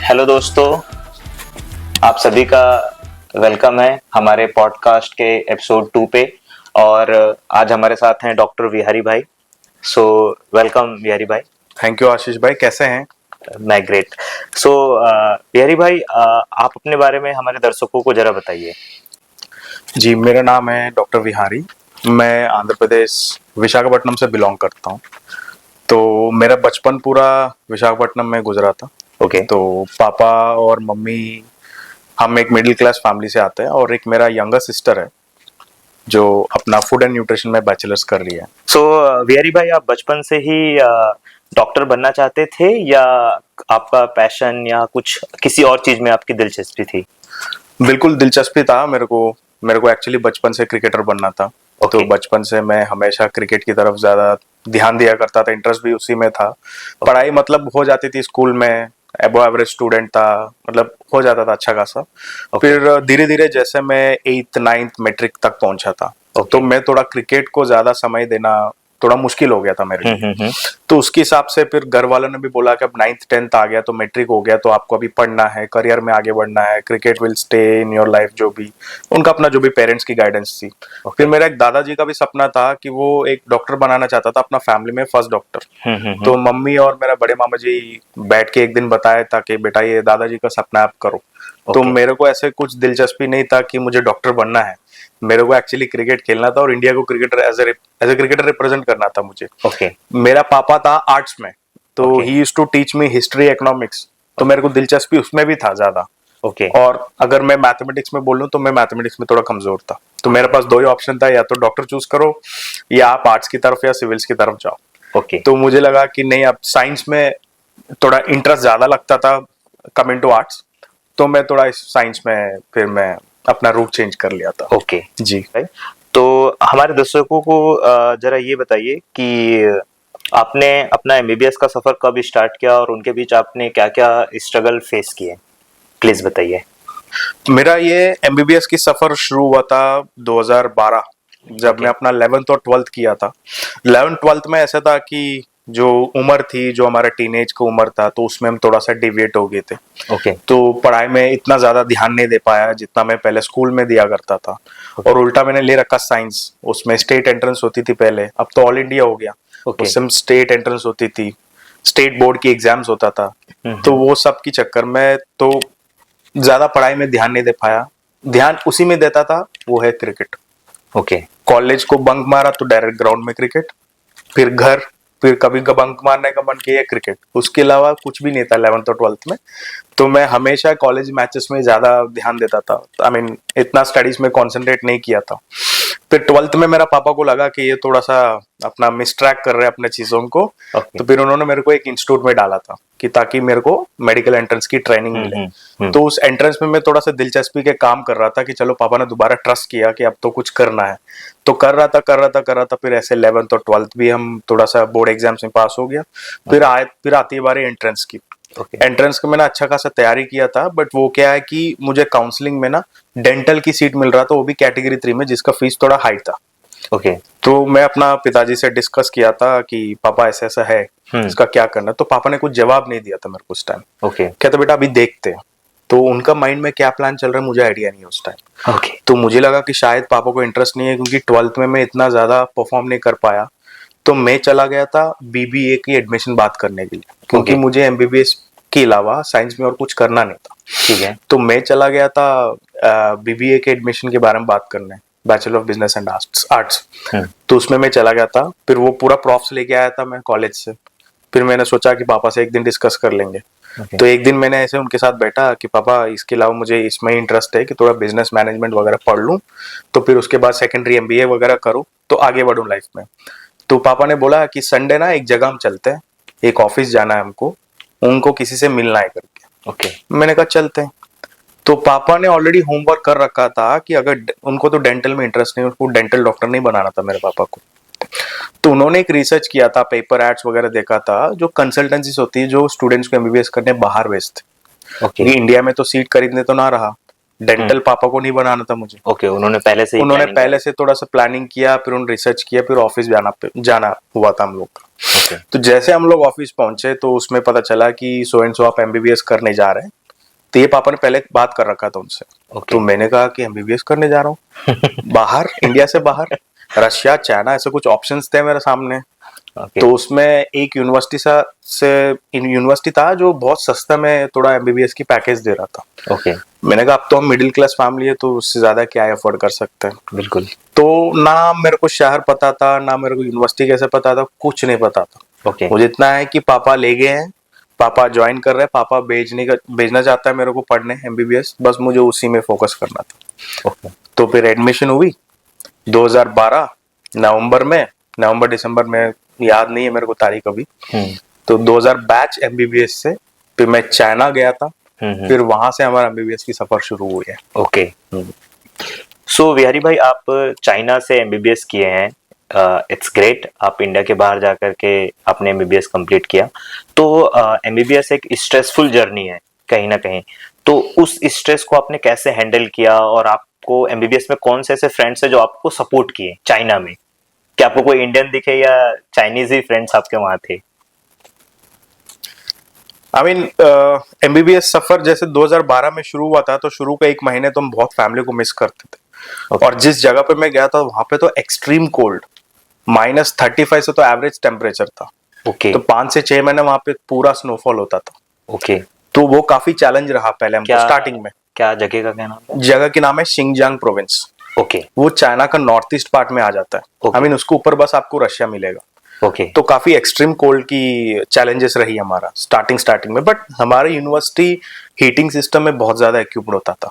Hello दोस्तों, आप सभी का वेलकम है हमारे पॉडकास्ट के एपिसोड 2 पे। और आज हमारे साथ हैं डॉक्टर विहारी भाई। सो वेलकम विहारी भाई। थैंक यू आशीष भाई, कैसे हैं? मैं ग्रेट। सो विहारी भाई, आप अपने बारे में हमारे दर्शकों को जरा बताइए। जी, मेरा नाम है डॉक्टर विहारी। मैं आंध्र प्रदेश विशाखापट्टनम से बिलोंग करता हूँ। तो मेरा बचपन पूरा विशाखापट्टनम में गुजरा था। ओके। तो पापा और मम्मी, हम एक मिडिल क्लास फैमिली से आते हैं और एक मेरा यंगर सिस्टर है जो अपना फूड एंड न्यूट्रिशन में बैचलर्स कर रही है। सो विहारी भाई, आप बचपन से ही डॉक्टर बनना चाहते थे या आपका पैशन या कुछ किसी और चीज में आपकी दिलचस्पी थी? बिल्कुल दिलचस्पी था मेरे को एक्चुअली बचपन से क्रिकेटर बनना था। तो बचपन से मैं हमेशा क्रिकेट की तरफ ज्यादा ध्यान दिया करता था, इंटरेस्ट भी उसी में था। पढ़ाई मतलब हो जाती थी स्कूल में, एबो एवरेज स्टूडेंट था, मतलब हो जाता था अच्छा खासा। फिर धीरे धीरे जैसे मैं 8th 9th मैट्रिक तक पहुंचा था, तो मैं थोड़ा क्रिकेट को ज्यादा समय देना थोड़ा मुश्किल हो गया था मेरे लिए। तो उसके हिसाब से फिर घर वालों ने भी बोला कि अब 9th 10th आ गया, तो मैट्रिक हो गया, तो आपको अभी पढ़ना है, करियर में आगे बढ़ना है, cricket will stay in your life. जो भी उनका अपना जो भी पेरेंट्स की गाइडेंस थी। फिर मेरा एक दादाजी का भी सपना था कि वो एक डॉक्टर बनाना चाहता था, अपना फैमिली में फर्स्ट डॉक्टर। तो मम्मी और मेरा बड़े मामा जी बैठ के एक दिन बताया था कि बेटा ये दादाजी का सपना आप करो। तो मेरे को ऐसे कुछ दिलचस्पी नहीं था कि मुझे डॉक्टर बनना है। मेरे को एक्चुअली क्रिकेट खेलना था और इंडिया को cricketer as a cricketer represent करना था मुझे। मेरा पापा था आर्ट्स में, तो ही used to teach me history economics. तो मेरे को दिलचस्पी उसमें भी था ज्यादा। और अगर मैं मैथमेटिक्स में बोलूं तो मैं मैथमेटिक्स में थोड़ा कमजोर था। तो मेरे पास दो ही ऑप्शन था, या तो डॉक्टर चूज करो या आप आर्ट्स की तरफ या सिविल्स की तरफ जाओ। तो मुझे लगा कि नहीं, अब साइंस में थोड़ा इंटरेस्ट ज्यादा लगता था कमिंग टू आर्ट्स। तो मैं थोड़ा इस साइंस में फिर मैं अपना रूट चेंज कर लिया था। जी। तो हमारे दर्शकों को जरा ये बताइए कि आपने अपना एमबीबीएस का सफर कब स्टार्ट किया और उनके बीच आपने क्या-क्या स्ट्रगल फेस किए, प्लीज बताइए। मेरा ये एमबीबीएस की सफर शुरू हुआ था 2012, जब मैं अपना 11th और 12th किया था। 11th 12th में ऐसा था कि जो उम्र थी, जो हमारा टीनेज का उम्र था, तो उसमें हम थोड़ा सा डिविएट हो गए थे। तो पढ़ाई में इतना ज्यादा ध्यान नहीं दे पाया जितना मैं पहले स्कूल में दिया करता था। और उल्टा मैंने ले रखा साइंस। उसमें स्टेट एंट्रेंस होती थी पहले, अब तो ऑल इंडिया हो गया। उसमें स्टेट एंट्रेंस होती थी, स्टेट बोर्ड की एग्जाम्स होता था। तो वो सब की चक्कर में तो ज्यादा पढ़ाई में ध्यान नहीं दे पाया। ध्यान उसी में देता था, वो है क्रिकेट। कॉलेज को बंक मारा तो डायरेक्ट ग्राउंड में क्रिकेट, फिर घर, फिर कभी का बंक मारने का मन किया क्रिकेट। उसके अलावा कुछ भी नहीं था 11th और 12th में। तो मैं हमेशा कॉलेज मैचेस में ज्यादा ध्यान देता था। आई मीन इतना स्टडीज में कंसंट्रेट नहीं किया था। फिर 12th में मेरा पापा को लगा कि ये थोड़ा सा अपना मिसट्रैक कर रहे हैं अपने चीजों को। तो फिर उन्होंने मेरे को एक इंस्टीट्यूट में डाला था कि ताकि मेरे को मेडिकल एंट्रेंस की ट्रेनिंग मिले। तो उस एंट्रेंस में मैं थोड़ा सा दिलचस्पी के काम कर रहा था कि चलो पापा ने दोबारा ट्रस्ट किया कि अब तो कुछ करना है। तो कर रहा था। फिर ऐसे 11th और 12th भी हम थोड़ा सा बोर्ड एग्जाम्स में पास हो गया। फिर आती है बारी एंट्रेंस की। एंट्रेंस का मैंने अच्छा खासा तैयारी किया था, बट वो क्या है कि मुझे काउंसलिंग में ना डेंटल की सीट मिल रहा था, वो भी कैटेगरी 3 में, जिसका फीस थोड़ा हाई था। तो मैं अपना पिताजी से डिस्कस किया था कि पापा ऐसा ऐसा है, इसका क्या करना। तो पापा ने कुछ जवाब नहीं दिया था मेरे को उस टाइम। कहते बेटा अभी देखते हैं। तो उनका माइंड में क्या प्लान चल रहा है मुझे आइडिया नहीं है उस टाइम। तो मुझे लगा कि शायद पापा को इंटरेस्ट नहीं है, क्योंकि 12th में मैं इतना ज्यादा परफॉर्म नहीं कर पाया। तो मैं चला गया था बीबीए की एडमिशन बात करने के लिए, क्योंकि मुझे एमबीबीएस के अलावा साइंस में और कुछ करना नहीं था। तो मैं चला गया था बीबीए के एडमिशन के बारे में बात करने, bachelor of business and arts. तो उसमें मैं चला गया था। फिर वो पूरा प्रॉफ्स लेके आया था मैं कॉलेज से। फिर मैंने सोचा कि पापा से एक दिन डिस्कस कर लेंगे। तो एक दिन मैंने ऐसे उनके साथ बैठा कि पापा इसके अलावा मुझे इसमें इंटरेस्ट है कि थोड़ा बिजनेस मैनेजमेंट वगैरह पढ़ लूं, तो फिर उसके बाद सेकेंडरी एमबीए वगैरह करूं तो आगे बढ़ूं लाइफ में। तो पापा ने बोला कि संडे ना एक जगह हम चलते हैं, एक ऑफिस जाना है हमको, उनको किसी से मिलना है करके। मैंने कहा चलते हैं। तो पापा ने ऑलरेडी होमवर्क कर रखा था कि अगर उनको तो डेंटल में इंटरेस्ट नहीं, उसको डेंटल डॉक्टर नहीं बनाना था मेरे पापा को। तो उन्होंने एक रिसर्च किया था, पेपर एड्स वगैरह देखा था, जो कंसल्टेंसीज होती है जो स्टूडेंट्स को एमबीबीएस करने बाहर भेजते। इंडिया में तो सीट खरीदने तो ना रहा, डेंटल पापा को नहीं बनाना था मुझे। उन्होंने पहले से थोड़ा सा प्लानिंग किया, फिर उन्होंने रिसर्च किया, फिर ऑफिस जाना हुआ था हम लोग का। ओके तो जैसे हम लोग ऑफिस पहुंचे तो उसमें पता चला कि सो एंड सो आप एमबीबीएस करने जा रहे हैं। तो ये पापा ने पहले बात कर रखा था उनसे। ओके तो मैंने कहा कि एमबीबीएस करने जा रहा हूँ बाहर, इंडिया से बाहर, रशिया, चाइना, ऐसे कुछ ऑप्शंस थे मेरे सामने। ओके तो उसमें एक यूनिवर्सिटी था जो बहुत सस्ता में थोड़ा एमबीबीएस की पैकेज दे रहा था। ओके मैंने कहा अब तो हम मिडिल क्लास फैमिली है तो उससे ज्यादा क्या अफोर्ड कर सकते हैं। बिल्कुल तो ना मेरे को शहर पता था, ना मेरे को यूनिवर्सिटी कैसे पता था, कुछ नहीं पता था। ओके मुझे इतना है कि पापा ले गए हैं, पापा ज्वाइन कर रहे हैं, पापा भेजना चाहता है मेरे को पढ़ने एमबीबीएस, बस मुझे उसी में फोकस करना था। ओके तो फिर एडमिशन हुई 2012 नवंबर में, नवंबर दिसंबर में, याद नहीं है मेरे को तारीख अभी। तो 2000 बैच एमबीबीएस से फिर मैं चाइना गया था। फिर वहां से हमारा एमबीबीएस की सफर शुरू हुई है। ओके सो विहारी भाई, आप चाइना से एमबीबीएस किए हैं, इट्स ग्रेट। आप इंडिया के बाहर जाकर के आपने एमबीबीएस कंप्लीट किया। तो एमबीबीएस एक स्ट्रेसफुल जर्नी है कहीं ना कहीं। तो उस स्ट्रेस को आपने कैसे हैंडल किया, और आपको एमबीबीएस में कौन से ऐसे फ्रेंड्स हैं जो आपको सपोर्ट किए चाइना में? क्या आपको कोई इंडियन दिखे या चाइनीज ही फ्रेंड्स आपके वहां थे? आई मीन एमबीबीएस सफर जैसे 2012 में शुरू हुआ था, तो शुरू के एक महीने तो हम बहुत फैमिली को मिस करते थे। Okay. और जिस जगह पे मैं गया था वहां पे तो एक्सट्रीम कोल्ड, -35 से तो एवरेज टेम्परेचर था। ओके तो 5 से 6 महीने वहां पे पूरा स्नोफॉल होता था। ओके तो वो काफी चैलेंज रहा पहले हमको क्या स्टार्टिंग में। क्या जगह का क्या नाम है? जगह के नाम है शिंगजांग प्रोविंस। ओके वो चाइना का नॉर्थ ईस्ट पार्ट में आ जाता है। Okay. आई मीन उसके ऊपर बस आपको रशिया मिलेगा। ओके तो काफी एक्सट्रीम कोल्ड की चैलेंजेस रही हमारा स्टार्टिंग में। बट हमारी यूनिवर्सिटी हीटिंग सिस्टम में बहुत ज्यादा इक्विप्ड होता था।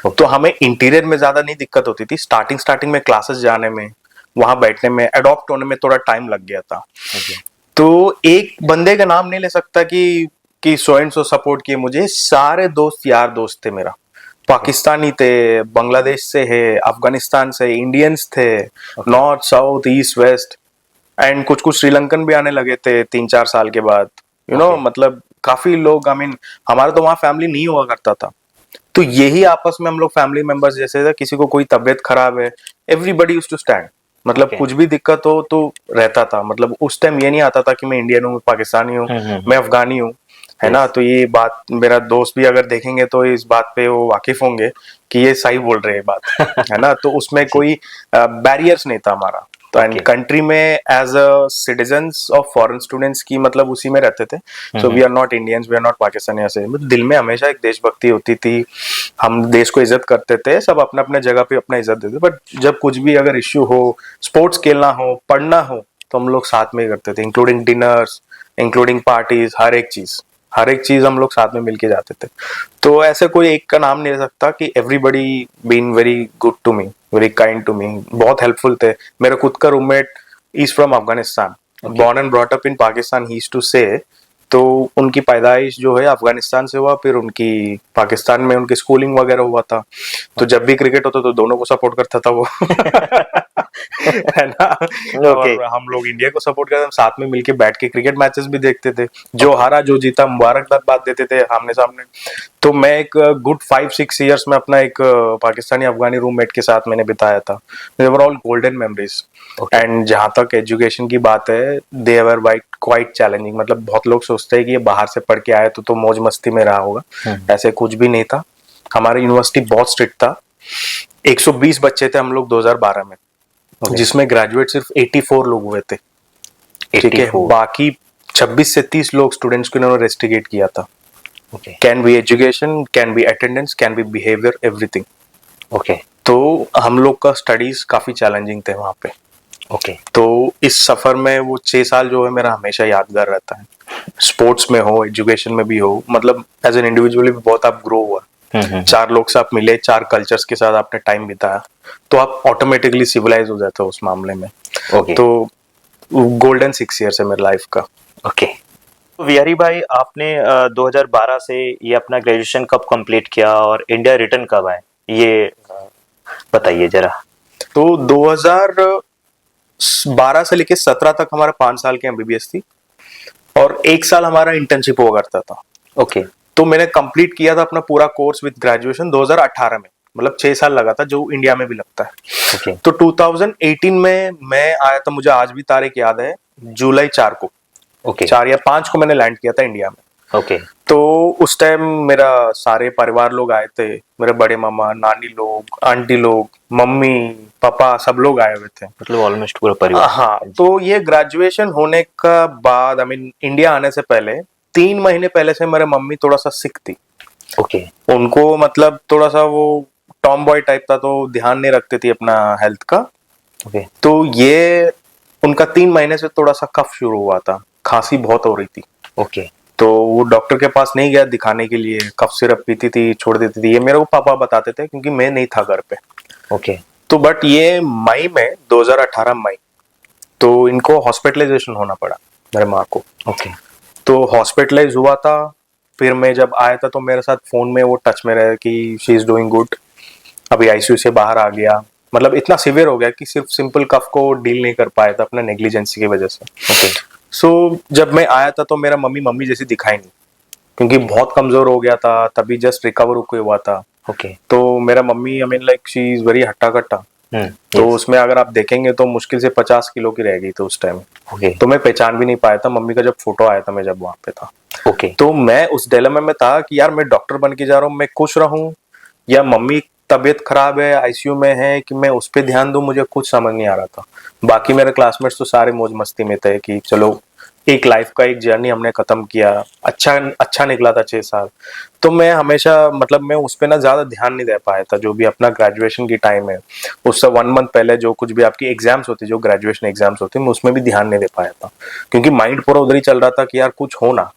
तो हमें इंटीरियर में ज्यादा नहीं दिक्कत होती थी। स्टार्टिंग में क्लासेस जाने में, वहां बैठने में, अडॉप्ट होने में थोड़ा टाइम लग गया था। तो एक बंदे का नाम नहीं ले सकता कि सो एंड सो सपोर्ट किए मुझे। सारे दोस्त यार दोस्त थे मेरा, पाकिस्तानी थे, बांग्लादेश से है, अफगानिस्तान से, इंडियंस थे, north south east west, and कुछ कुछ श्रीलंकन भी आने लगे थे 3-4 साल के बाद। मतलब काफी लोग, आई मीन हमारा तो वहाँ फैमिली नहीं हुआ करता था। तो यही आपस में हम लोग फैमिली मेंबर्स जैसे थे। किसी को कोई तबीयत खराब है, एवरीबडी यूज्ड टू स्टैंड। मतलब Okay. कुछ भी दिक्कत हो तो रहता था। मतलब उस टाइम ये नहीं आता था कि मैं इंडियन हूँ, पाकिस्तानी हूँ, मैं अफगानी हूँ, है ना। तो ये बात मेरा दोस्त भी अगर देखेंगे तो इस बात पे वो वाकिफ होंगे कि ये सही बोल रहे हैं बात, है ना। तो उसमें कोई बैरियर्स नहीं था हमारा। तो एंड कंट्री में as a citizens of foreign students की मतलब उसी में रहते थे। So we are not Indians, we are not Pakistani. ऐसे दिल में हमेशा एक देशभक्ति होती थी। हम देश को इज्जत करते थे, सब अपने अपने जगह पे अपना इज्जत देते। बट जब कुछ भी अगर इश्यू हो, स्पोर्ट्स खेलना हो, पढ़ना हो, तो हम लोग साथ में ही करते थे, इंक्लूडिंग डिनर्स, इंक्लूडिंग पार्टीज, हर एक चीज हम लोग साथ में मिलके जाते थे। तो ऐसे कोई एक का नाम नहीं ले सकता कि everybody been very good to me, very kind to me, बहुत हेल्पफुल थे। मेरा खुद का roommate is from Afghanistan, born and brought up in Pakistan, he used to say. तो उनकी पैदाइश जो है अफगानिस्तान से हुआ, फिर उनकी पाकिस्तान में उनकी स्कूलिंग वगैरह हुआ था। तो जब भी क्रिकेट होता तो दोनों को सपोर्ट करता था वो है ना। Okay. और हम लोग इंडिया को सपोर्ट करते, साथ में मिलके बैठ के क्रिकेट मैचेस भी देखते थे। जो हारा जो जीता मुबारकबाद देते थे आमने सामने। तो मैं एक गुड 5-6 ईयर्स में अपना एक पाकिस्तानी अफगानी रूममेट के साथ मैंने बिताया था। They were all golden memories. And जहाँ तक एजुकेशन की बात है, दे वर क्वाइट चैलेंजिंग। मतलब बहुत लोग सोचते हैं कि ये बाहर से पढ़ के आए तो मौज मस्ती में रहा होगा। ऐसे कुछ भी नहीं था। हमारा यूनिवर्सिटी बहुत स्ट्रिक्ट था। 120 बच्चे थे हम लोग 2012 में, जिसमें ग्रेजुएट सिर्फ 84 लोग हुए थे। ठीक है, बाकी 26 से 30 लोग स्टूडेंट्स को इन्होंने रेस्ट्रिकेट किया था। Can be education, can be attendance, can bee behaviour, everything. Okay तो हम लोग का स्टडीज काफी चैलेंजिंग थे वहां पे। ओके तो इस सफर में वो 6 साल जो है मेरा हमेशा यादगार रहता है। स्पोर्ट्स में हो, एजुकेशन में भी हो, मतलब एज एन इंडिविजुअली भी बहुत आप ग्रो हुआ। 4 लोग से आप मिले, 4 कल्चर्स के साथ आपने टाइम बिताया, तो आप ऑटोमेटिकली सिविलाइज हो जाते हो उस मामले में। ओके तो गोल्डन 6 ईयर्स है मेरी लाइफ का। ओके विहारी भाई, आपने 2012 से ये अपना ग्रेजुएशन कब कंप्लीट किया और इंडिया रिटर्न कब आए, ये बताइए जरा। तो 2012 से लेके 17 तक हमारा 5 साल की एमबीबीएस थी, और 1 साल हमारा इंटर्नशिप हुआ करता था। ओके तो मैंने कंप्लीट किया था अपना पूरा कोर्स विद ग्रेजुएशन 2018 में। मतलब 6 साल लगा था, जो इंडिया में भी लगता है। ओके तो 2018 में मैं आया था, मुझे आज भी तारीख याद है, जुलाई 4 को। ओके 4 या 5 को मैंने लैंड किया था इंडिया में। ओके तो उस टाइम मेरा सारे परिवार लोग आए थे, मेरे बड़े मामा, नानी लोग, आंटी लोग, मम्मी, पापा, सब लोग आए हुए थे। मतलब ऑलमोस्ट पूरा परिवार। हाँ, तो ये ग्रेजुएशन होने का बाद, आई मीन इंडिया आने से पहले 3 महीने पहले से मेरे मम्मी थोड़ा सा सिक थी। ओके उनको मतलब थोड़ा सा वो टॉम बॉय टाइप था, तो ध्यान नहीं रखती थी अपना हेल्थ का। ओके तो ये उनका 3 महीने से थोड़ा सा कफ शुरू हुआ था, खांसी बहुत हो रही थी। ओके तो वो डॉक्टर के पास नहीं गया दिखाने के लिए, कफ सिरप पीती थी, छोड़ देती थी। ये मेरे को पापा बताते थे क्योंकि मैं नहीं था घर पे। ओके तो बट ये मई में 2018 मई, तो इनको हॉस्पिटलाइजेशन होना पड़ा मेरे माँ को। ओके तो हॉस्पिटलाइज हुआ था। फिर मैं जब आया था तो मेरे साथ फोन में वो टच में रहे कि शी इज डूइंग गुड, अभी आईसीयू से बाहर आ गया। मतलब इतना सिवियर हो गया कि सिर्फ सिंपल कफ को डील नहीं कर पाया था अपना नेग्लिजेंसी की वजह से। ओके सो जब मैं आया था तो मेरा मम्मी मम्मी जैसी दिखाई नहीं, क्योंकि बहुत कमजोर हो गया था, तभी जस्ट रिकवर होके हुआ था। ओके तो मेरा mummy, I mean like she is very हट्टा कट्टा। तो यस उसमें अगर आप देखेंगे तो मुश्किल से 50 किलो की रह गई थी उस टाइम। ओके तो मैं पहचान भी नहीं पाया था मम्मी का जब फोटो आया था, मैं जब वहां पे था। ओके तो मैं उस डिलेमा में था कि यार मैं डॉक्टर बन के जा रहा हूँ, मैं खुश रहूं या मम्मी तबीयत खराब है, आईसीयू में है, कि मैं उस पर ध्यान दूं, मुझे कुछ समझ नहीं आ रहा था। बाकी मेरे क्लासमेट्स तो सारे मौज मस्ती में थे कि चलो एक लाइफ का एक जर्नी हमने खत्म किया, अच्छा अच्छा निकला था 6 साल। तो मैं हमेशा मतलब मैं उस पर ना ज्यादा ध्यान नहीं दे पाया था। जो भी अपना ग्रेजुएशन की टाइम है, उससे 1 मंथ पहले जो कुछ भी आपकी एग्जाम्स होती, जो ग्रेजुएशन एग्जाम्स होती, मैं उसमें भी ध्यान नहीं दे पाया था, क्योंकि माइंड पूरा उधर ही चल रहा था कि यार कुछ हो ना,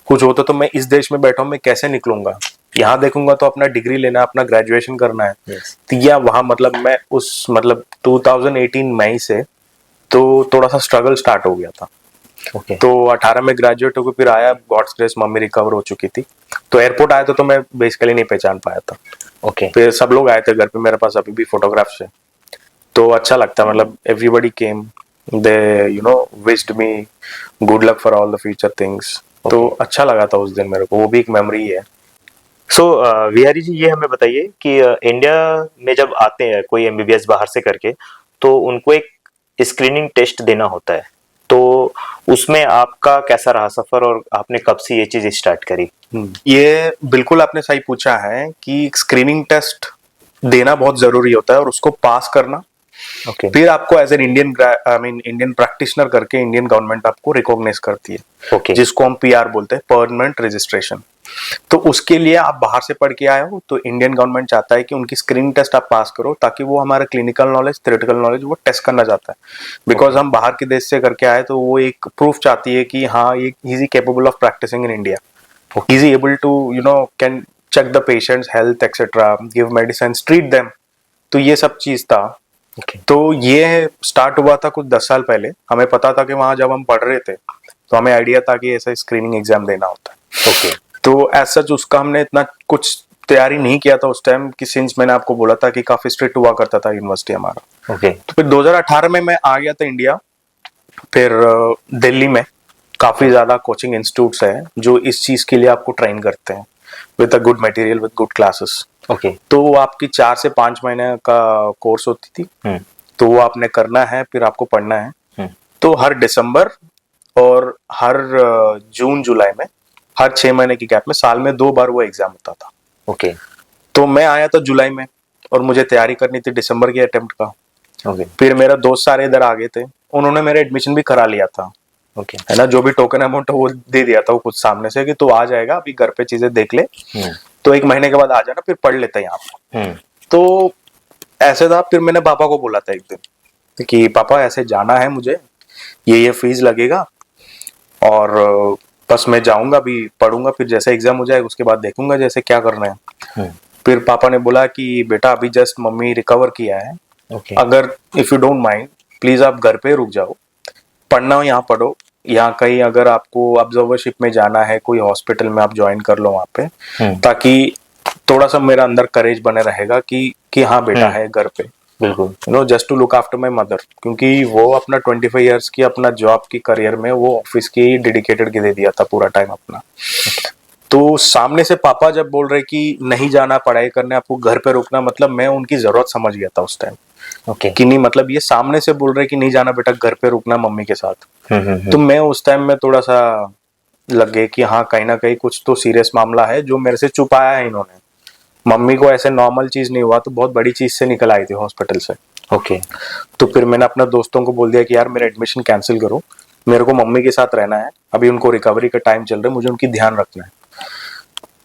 कुछ होता तो मैं इस देश में बैठा हूँ, मैं कैसे निकलूंगा। यहाँ देखूंगा तो अपना डिग्री लेना है, अपना ग्रेजुएशन करना है। यस तो या वहां मतलब मैं उस मतलब 2018 मई से तो थोड़ा सा स्ट्रगल स्टार्ट हो गया था। ओके तो 18 में ग्रेजुएट होकर फिर आया, गॉड्स ग्रेस मम्मी रिकवर हो चुकी थी। तो एयरपोर्ट आया तो मैं बेसिकली नहीं पहचान पाया था। ओके फिर सब लोग आए थे घर पे, मेरे पास अभी भी फोटोग्राफ्स है। तो अच्छा लगता, मतलब everybody came, they wished me good luck for all the future things. तो अच्छा लगा था उस दिन मेरे को, वो भी एक मेमोरी है। सो विहारी जी, ये हमें बताइए कि इंडिया में जब आते हैं कोई एमबीबीएस बाहर से करके, तो उनको एक स्क्रीनिंग टेस्ट देना होता है। तो उसमें आपका कैसा रहा सफर और आपने कब से ये चीज स्टार्ट करी? ये बिल्कुल आपने सही पूछा है कि स्क्रीनिंग टेस्ट देना बहुत जरूरी होता है और उसको पास करना, ओके फिर आपको as an Indian, I mean Indian practitioner करके इंडियन गवर्नमेंट आपको रिकॉग्नाइज करती है, ओके जिसको हम पीआर बोलते हैं, परमानेंट रजिस्ट्रेशन। तो उसके लिए आप बाहर से पढ़ के आए हो तो इंडियन गवर्नमेंट चाहता है कि उनकी स्क्रीनिंग टेस्ट आप पास करो, ताकि वो हमारा क्लिनिकल नॉलेज, थ्योरेटिकल नॉलेज वो टेस्ट करना चाहता है। बिकॉज हम बाहर के देश से करके आए तो वो एक प्रूफ चाहती है कि हाँ ये is capable of practising in India, is able to can check the patients health etcetera, give medicine, treat them. तो ये सब चीज था। ओके तो ये स्टार्ट हुआ था कुछ 10 साल पहले। हमें पता था कि वहां जब हम पढ़ रहे थे तो हमें आइडिया था कि ऐसा स्क्रीनिंग एग्जाम देना होता है। ओके तो एज सच उसका हमने इतना कुछ तैयारी नहीं किया था उस टाइम, कि सिंस मैंने आपको बोला था कि काफी स्ट्रिक्ट हुआ करता था यूनिवर्सिटी हमारा। ओके तो फिर 2018 में मैं आ गया था इंडिया। फिर दिल्ली में काफी ज्यादा कोचिंग इंस्टीट्यूट्स हैं जो इस चीज के लिए आपको ट्रेन करते हैं, with a good material, with good classes. Okay तो वो आपकी 4 से 5 महीने का कोर्स होती थी। तो वो आपने करना है, फिर आपको पढ़ना है। तो हर दिसंबर और हर जून जुलाई में, हर 6 महीने की गैप में, साल में 2 बार वो एग्जाम होता था। ओके तो मैं आया था जुलाई में और मुझे तैयारी करनी थी दिसंबर के अटेम्प्ट का। ओके फिर मेरा दोस्त सारे इधर आ गए थे, उन्होंने मेरा एडमिशन भी करा लिया था, ओके है ना। जो भी टोकन अमाउंट वो दे दिया था वो कुछ सामने से कि तू आ जाएगा, अभी घर पे चीजें देख ले, तो 1 महीने के बाद आ जाना, फिर पढ़ लेते हैं यहाँ पे। तो ऐसे था। फिर मैंने पापा को बोला था एक दिन कि पापा ऐसे जाना है मुझे, ये फीस लगेगा, और बस मैं जाऊंगा, अभी पढ़ूंगा, फिर जैसे एग्जाम हो जाएगा उसके बाद देखूंगा जैसे क्या करना है। फिर पापा ने बोला कि बेटा अभी जस्ट मम्मी रिकवर किया है, ओके अगर if you don't mind please आप घर पे रुक जाओ, पढ़ना हो यहाँ पढ़ो, यहाँ कहीं अगर आपको ऑब्जर्वरशिप में जाना है कोई हॉस्पिटल में आप ज्वाइन कर लो वहाँ पे, ताकि थोड़ा सा मेरा अंदर करेज बने रहेगा कि हाँ बेटा है घर पे, बिल्कुल just to look after my mother. क्योंकि वो अपना 25 ईयर्स की अपना जॉब की करियर में वो ऑफिस की डेडिकेटेड के दे दिया था पूरा टाइम अपना। तो सामने से पापा जब बोल रहे कि नहीं जाना पढ़ाई करने, आपको घर पे रुकना, मतलब मैं उनकी जरूरत समझ गया था उस टाइम ओके। कि नहीं, मतलब ये सामने से बोल रहे कि नहीं जाना बेटा, घर पे रुकना मम्मी के साथ। हम्म। तो मैं उस टाइम में थोड़ा सा लगे कि हाँ कहीं ना कहीं कुछ तो सीरियस मामला है जो मेरे से छुपाया है इन्होंने। मम्मी को ऐसे नॉर्मल चीज नहीं हुआ, तो बहुत बड़ी चीज से निकल आई थी हॉस्पिटल से। ओके। तो फिर मैंने अपना दोस्तों को बोल दिया कि यार मेरा एडमिशन कैंसिल करो, मेरे को मम्मी के साथ रहना है, अभी उनको रिकवरी का टाइम चल रहा है, मुझे उनकी ध्यान रखना है।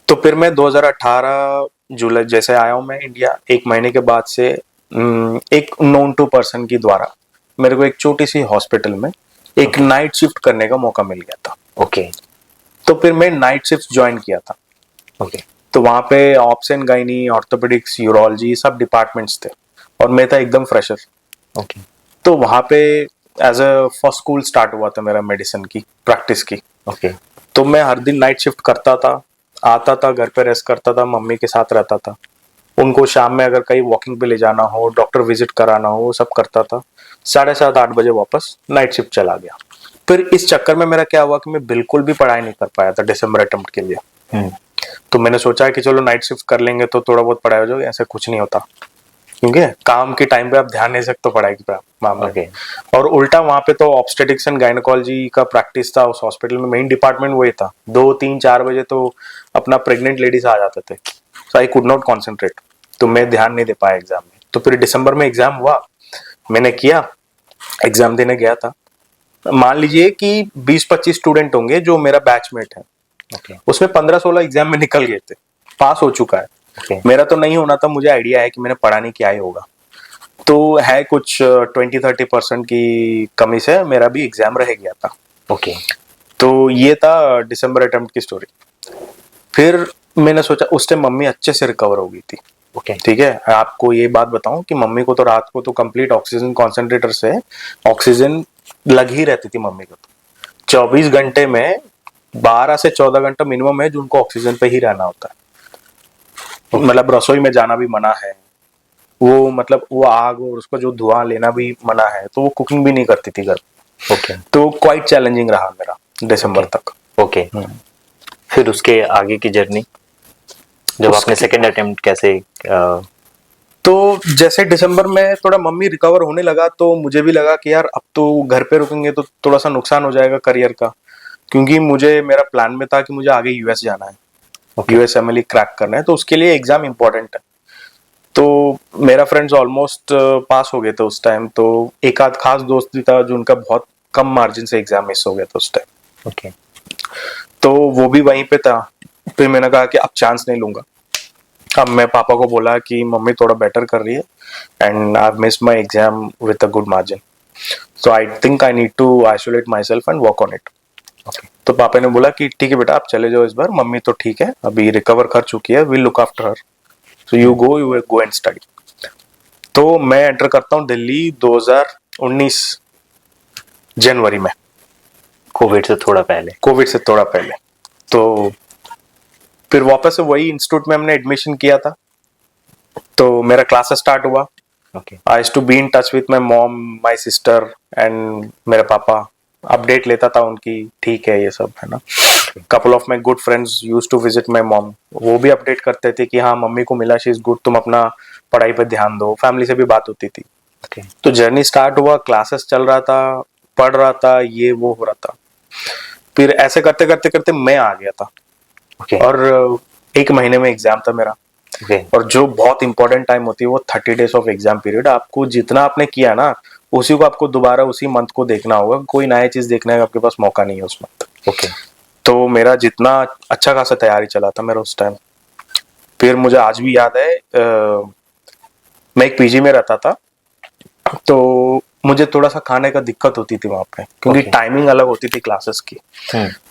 तो फिर मैं 2018 जुलाई जैसे आया हूँ मैं इंडिया, एक महीने के बाद से एक नोन टू पर्सन की द्वारा मेरे को एक छोटी सी हॉस्पिटल में एक नाइट शिफ्ट करने का मौका मिल गया था। ओके। तो फिर मैं नाइट शिफ्ट ज्वाइन किया था। ओके। तो वहाँ पे ops and gynae, orthopaedics, urology सब डिपार्टमेंट्स थे और मैं था एकदम फ्रेशर। ओके। तो वहाँ पे as a first school start हुआ था मेरा मेडिसिन की प्रैक्टिस की। ओके। तो मैं हर दिन नाइट शिफ्ट करता था, आता था घर पे रेस्ट करता था, मम्मी के साथ रहता था। उनको शाम में अगर कहीं वॉकिंग पे ले जाना हो, डॉक्टर विजिट कराना हो, वो सब करता था। 7:30-8 बजे वापस नाइट शिफ्ट चला गया। फिर इस चक्कर में मेरा क्या हुआ कि मैं बिल्कुल भी पढ़ाई नहीं कर पाया था दिसंबर अटेम्प्ट के लिए। तो मैंने सोचा कि चलो नाइट शिफ्ट कर लेंगे तो थोड़ा बहुत पढ़ाई हो जाएगी, ऐसे कुछ नहीं होता, क्योंकि काम के टाइम पे आप ध्यान नहीं सकते पढ़ाई के मामले ओके। में। और उल्टा वहां पे तो ऑब्स्टेटिक्स एंड गायनेकोलॉजी का प्रैक्टिस था उस हॉस्पिटल में, मेन डिपार्टमेंट वही था। 2-3-4 बजे तो अपना प्रेग्नेंट लेडीज आ जाते थे, सो आई कुड नॉट कॉन्सेंट्रेट। तो मैं ध्यान नहीं दे पाया एग्जाम में। तो फिर दिसंबर में एग्जाम हुआ, मैंने किया, एग्जाम देने गया था। मान लीजिए कि 20-25 स्टूडेंट होंगे जो मेरा बैचमेट है, ओके। उसमें 15-16 एग्जाम में निकल गए थे, पास हो चुका है। ओके। मेरा तो नहीं होना था, मुझे आइडिया है कि मैंने पढ़ा नहीं, क्या ही होगा। तो है कुछ 20-30% की कमी से मेरा भी एग्जाम रह गया था। ओके। तो ये था दिसंबर अटेम्प्ट की स्टोरी। फिर मैंने सोचा, उस टाइम मम्मी अच्छे से रिकवर हो गई थी। ओके। ठीक है, आपको ये बात बताऊं कि मम्मी को तो रात को तो कंप्लीट ऑक्सीजन कॉन्सेंट्रेटर से ऑक्सीजन लग ही रहती थी मम्मी को। तो 24 घंटे में 12 से 14 घंटा मिनिमम है जो उनको ऑक्सीजन पे ही रहना होता है। मतलब रसोई में जाना भी मना है, वो मतलब वो आग और उसका जो धुआं लेना भी मना है, तो वो कुकिंग भी नहीं करती थी घर। ओके। तो क्वाइट चैलेंजिंग रहा मेरा दिसंबर तक। ओके। फिर उसके आगे की जर्नी, जब आपने सेकंड अटेम्प्ट कैसे तो जैसे दिसंबर में थोड़ा मम्मी रिकवर होने लगा, तो मुझे भी लगा कि यार अब तो घर पे रुकेंगे तो थोड़ा सा नुकसान हो जाएगा करियर का, क्योंकि मुझे मेरा प्लान में था कि मुझे आगे यूएस जाना है, यूएस एमएलई क्रैक करना है, तो उसके लिए एग्जाम इंपॉर्टेंट है। तो मेरा फ्रेंड्स ऑलमोस्ट पास हो गए थे उस टाइम। तो एक आध खास दोस्त भी था जो उनका बहुत कम मार्जिन से एग्जाम मिस हो गया था उस टाइम। ओके। तो वो भी वहीं पे था। फिर मैंने कहा कि अब चांस नहीं लूंगा। अब मैं पापा को बोला कि मम्मी थोड़ा बेटर कर रही है and I miss my exam with a good margin, so I think I need to isolate my self and work on it. तो पापा ने बोला कि ठीक है बेटा, आप चले जाओ इस बार, मम्मी तो ठीक है, अभी रिकवर कर चुकी है, will look after her, so you go and study. तो मैं एंटर करता हूँ दिल्ली 2019 जनवरी में, कोविड से थोड़ा पहले। कोविड से थोड़ा पहले। तो फिर वापस से वही इंस्टीट्यूट में हमने एडमिशन किया था। तो मेरा क्लासेस स्टार्ट हुआ। Okay. I used to be in touch with my mom, my sister and मेरे पापा, अपडेट लेता था उनकी, ठीक है ये सब है ना। Couple of my good friends used to visit my mom, वो भी अपडेट करते थे कि हाँ मम्मी को मिला, शी इज गुड, तुम अपना पढ़ाई पर ध्यान दो। फैमिली से भी बात होती थी। ओके। तो जर्नी स्टार्ट हुआ, क्लासेस चल रहा था, पढ़ रहा था, ये वो हो रहा था। फिर ऐसे करते करते करते मैं आ गया था। ओके। और एक महीने में एग्जाम था मेरा। ओके। और जो बहुत इंपॉर्टेंट टाइम होती है वो 30 डेज ऑफ एग्जाम पीरियड। आपको जितना आपने किया ना, उसी को आपको दोबारा उसी मंथ को देखना होगा, कोई नया चीज देखने का आपके पास मौका नहीं है उस मंथ। ओके। तो मेरा जितना अच्छा खासा तैयारी चला था मेरा उस टाइम। फिर मुझे आज भी याद है, मैं एक पीजी में रहता था, तो मुझे थोड़ा सा खाने का दिक्कत होती थी वहां पे, क्योंकि Okay. टाइमिंग अलग होती थी क्लासेस की।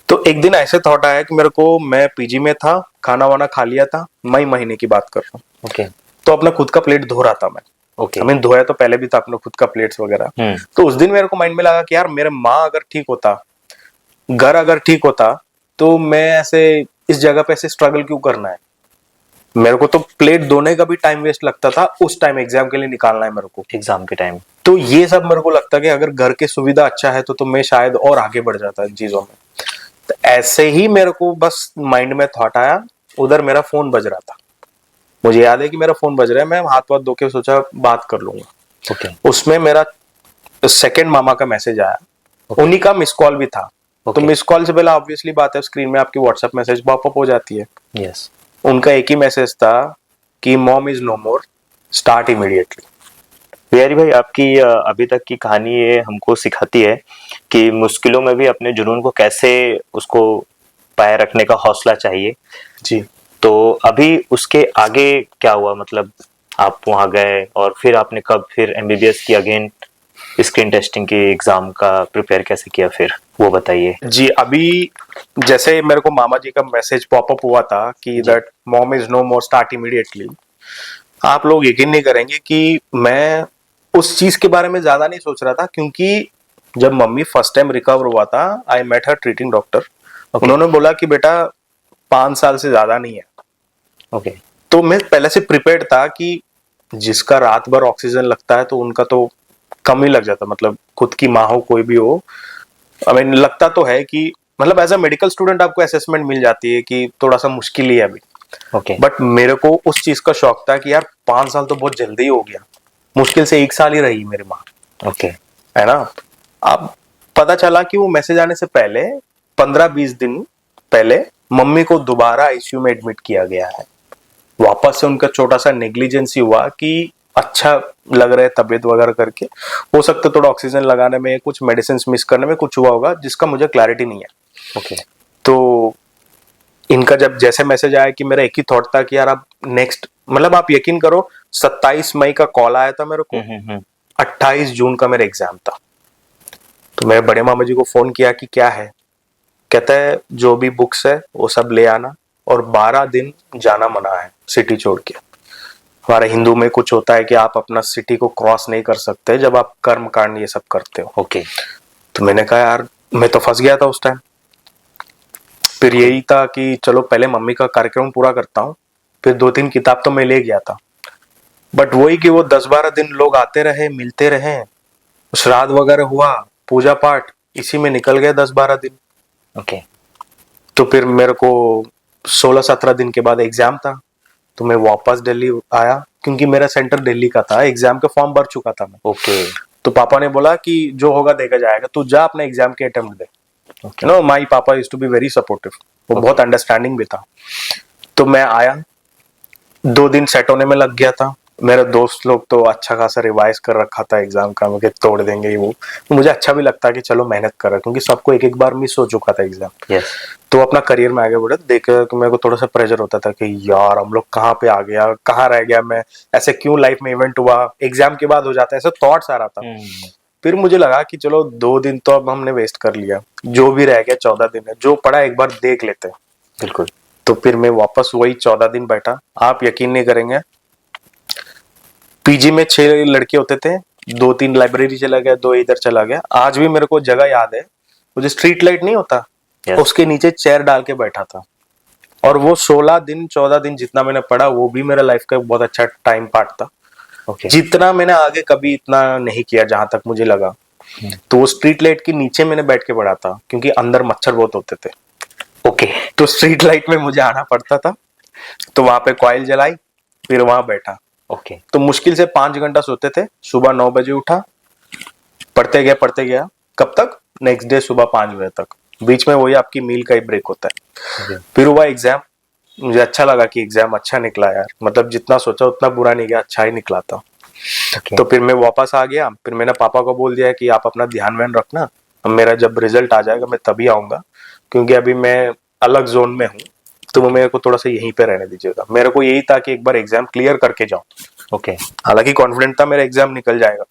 तो एक दिन ऐसे थॉट आया कि मेरे को, मैं पीजी में था, खाना वाना खा लिया था, मई महीने की बात कर रहा हूँ। ओके। तो अपना खुद का प्लेट धो रहा था मैं। ओके। आई मीन धोया तो पहले भी था अपना खुद का प्लेट्स वगैरह। तो उस दिन मेरे को माइंड में लगा कि यार मेरे माँ अगर ठीक होता, घर अगर ठीक होता, तो मैं ऐसे इस जगह पे ऐसे स्ट्रगल क्यों करना है। मेरे को तो प्लेट धोने का भी टाइम वेस्ट लगता था, उस टाइम एग्जाम के लिए निकालना है मेरे को, एग्जाम के टाइम। तो ये सब मेरे को लगता कि अगर घर की सुविधा अच्छा है तो मैं शायद और आगे बढ़ जाता इन चीजों में। तो ऐसे ही मेरे को बस माइंड में थॉट आया, उधर मेरा फोन बज रहा था। मुझे याद है कि मेरा फोन बज रहा है, मैं हाथ वाथ धो के सोचा बात कर लूंगा। ओके उसमें मेरा सेकंड मामा का मैसेज आया, उन्हीं का मिस कॉल भी था। तो मिस कॉल से पहले ऑब्वियसली बात है स्क्रीन में आपकी व्हाट्सएप मैसेज पॉपअप हो जाती है। यस। उनका एक ही मैसेज था कि mom is no more, start immediately. Bihari भाई, आपकी अभी तक की कहानी ये हमको सिखाती है कि मुश्किलों में भी अपने जुनून को कैसे उसको पाए रखने का हौसला चाहिए। जी। तो अभी उसके आगे क्या हुआ, मतलब आप वहां गए और फिर आपने कब फिर एमबीबीएस की अगेन स्क्रीन टेस्टिंग की एग्जाम का प्रिपेयर कैसे किया, फिर वो बताइए। जी, अभी जैसे मेरे को मामा जी का मैसेज पॉपअप हुआ था कि that mom is no more, start immediately, आप लोग यकीन नहीं करेंगे कि मैं उस चीज के बारे में ज्यादा नहीं सोच रहा था, क्योंकि जब मम्मी फर्स्ट टाइम रिकवर हुआ था, I met her treating doctor. उन्होंने बोला कि बेटा 5 साल से ज्यादा नहीं है। ओके। तो मैं पहले से प्रिपेयर्ड था कि जिसका रात भर ऑक्सीजन लगता है तो उनका तो कम ही लग जाता, मतलब खुद की माँ हो कोई भी हो, आई मीन लगता तो है कि मतलब एज अ मेडिकल स्टूडेंट आपको असेसमेंट मिल जाती है कि थोड़ा सा मुश्किल ही है अभी। ओके। बट मेरे को उस चीज का शौक था कि यार 5 साल तो बहुत जल्दी ही हो गया, मुश्किल से 1 साल ही रही मेरी माँ, ओके। है ना। अब पता चला कि वो मैसेज आने से पहले 15-20 दिन पहले मम्मी को दोबारा आईसीयू में एडमिट किया गया है। वापस से उनका छोटा सा नेग्लिजेंसी हुआ कि अच्छा लग रहा है तबीयत वगैरह करके, हो सकता है थोड़ा ऑक्सीजन लगाने में, कुछ मेडिसिन मिस करने में कुछ हुआ होगा जिसका मुझे क्लैरिटी नहीं है। ओके। तो इनका जब जैसे मैसेज आया कि मेरा एक ही थॉट था कि यार अब नेक्स्ट, मतलब आप यकीन करो 27 मई का कॉल आया था मेरे को, 28 जून का मेरा एग्जाम था। तो मेरे बड़े मामा जी को फोन किया कि क्या है, कहता है जो भी बुक्स है वो सब ले आना और 12 दिन जाना मना है सिटी छोड़ के। हमारे हिंदू में कुछ होता है कि आप अपना सिटी को क्रॉस नहीं कर सकते जब आप कर्म कांड ये सब करते हो। ओके। तो मैंने कहा यार मैं तो फंस गया था उस टाइम। फिर यही था कि चलो पहले मम्मी का कार्यक्रम पूरा करता हूँ, फिर 2-3 किताब तो मैं ले गया था। बट वही कि वो 10-12 दिन लोग आते रहे, मिलते रहे, श्राद्ध वगैरह हुआ, पूजा पाठ, इसी में निकल गए 10-12 दिन। ओके। तो फिर मेरे को 16-17 दिन के बाद एग्जाम था, तो मैं वापस दिल्ली आया, क्योंकि मेरा सेंटर दिल्ली का था, एग्जाम का फॉर्म भर चुका था मैं। ओके। तो पापा ने बोला कि जो होगा देखा जाएगा, तू जा अपने एग्जाम के अटेम्प्ट दे। You know my papa used to be very supportive, वो बहुत अंडरस्टैंडिंग भी था। तो मैं आया, 2 दिन सेट होने में लग गया था। मेरे दोस्त लोग तो अच्छा खासा रिवाइज कर रखा था एग्जाम का, मुझे तोड़ देंगे वो, तो मुझे अच्छा भी लगता कि चलो मेहनत कर रहा, क्योंकि सबको एक एक बार मिस हो चुका था एग्जाम। यस। तो अपना करियर में आगे बढ़े, देख कि मेरे को थोड़ा सा प्रेशर होता था कि यार हम लोग कहाँ पे आ गया, कहाँ रह गया मैं, ऐसे क्यों लाइफ में इवेंट हुआ, एग्जाम के बाद हो जाता है, ऐसा थॉट्स आ रहा था। फिर मुझे लगा कि चलो 2 दिन तो अब हमने वेस्ट कर लिया, जो भी रह गया 14 दिन है, जो पढ़ा एक बार देख लेते हैं। बिल्कुल। तो फिर मैं वापस वही 14 दिन बैठा। आप यकीन नहीं करेंगे, पीजी में 6 लड़के होते थे, 2-3 लाइब्रेरी चला गया, 2 इधर चला गया। आज भी मेरे को जगह याद है, वो जो स्ट्रीट लाइट नहीं होता, उसके नीचे चेयर डाल के बैठा था। और वो 16 दिन 14 दिन जितना मैंने पढ़ा, वो भी मेरा लाइफ का बहुत अच्छा टाइम पार्ट था। ओके। जितना मैंने आगे कभी इतना नहीं किया जहां तक मुझे लगा। तो वो स्ट्रीट लाइट के नीचे मैंने बैठ के पढ़ा था, क्योंकि अंदर मच्छर बहुत होते थे। ओके। तो स्ट्रीट लाइट में मुझे आना पड़ता था, तो वहां पे कॉइल जलाई, फिर वहां बैठा। ओके। तो मुश्किल से 5 घंटा सोते थे, सुबह 9 बजे उठा, पढ़ते गया, कब तक, नेक्स्ट डे सुबह 5 बजे तक। बीच में वही आपकी मील का ही ब्रेक होता है। फिर हुआ एग्जाम, मुझे अच्छा लगा कि एग्जाम अच्छा निकला यार, मतलब जितना सोचा उतना बुरा नहीं गया, अच्छा ही निकला था। ओके। तो फिर मैं वापस आ गया, फिर मैंने पापा को बोल दिया कि आप अपना ध्यान व्यान रखना, अब मेरा जब रिजल्ट आ जाएगा मैं तभी आऊंगा, क्योंकि अभी मैं अलग जोन में हूँ, तो वो मेरे को थोड़ा सा यहीं पे रहने दीजिएगा। मेरे को यही था कि एक बार एग्जाम क्लियर करके जाऊं। ओके। हालांकि कॉन्फिडेंट था मेरा एग्जाम निकल जाएगा।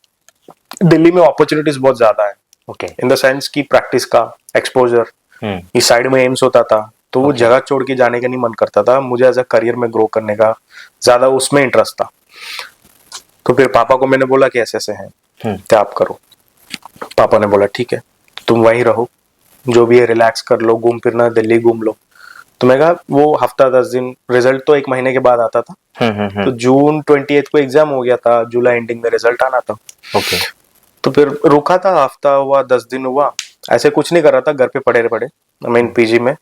दिल्ली में अपॉर्चुनिटीज बहुत ज्यादा है, ओके। इन द सेंस की प्रैक्टिस का एक्सपोजर, इस साइड में एम्स होता था, तो वो जगह छोड़ के जाने का नहीं मन करता था मुझे, एज अ करियर में ग्रो करने का ज्यादा उसमें इंटरेस्ट था। तो फिर पापा को मैंने बोला कि ऐसे ऐसे है, क्या आप करो। पापा ने बोला ठीक है, तुम वहीं रहो, जो भी है रिलैक्स कर लो, घूम फिरना, दिल्ली घूम लो। तो मैं कहा वो हफ्ता 10 दिन, रिजल्ट तो 1 महीने के बाद आता था। तो जून 28 को एग्जाम हो गया था, जुलाई एंडिंग में रिजल्ट आना था। ओके। तो फिर रुका था, हफ्ता हुआ, 10 दिन हुआ, ऐसे कुछ नहीं कर रहा था, घर पे पड़े पड़े, मैं पीजी में।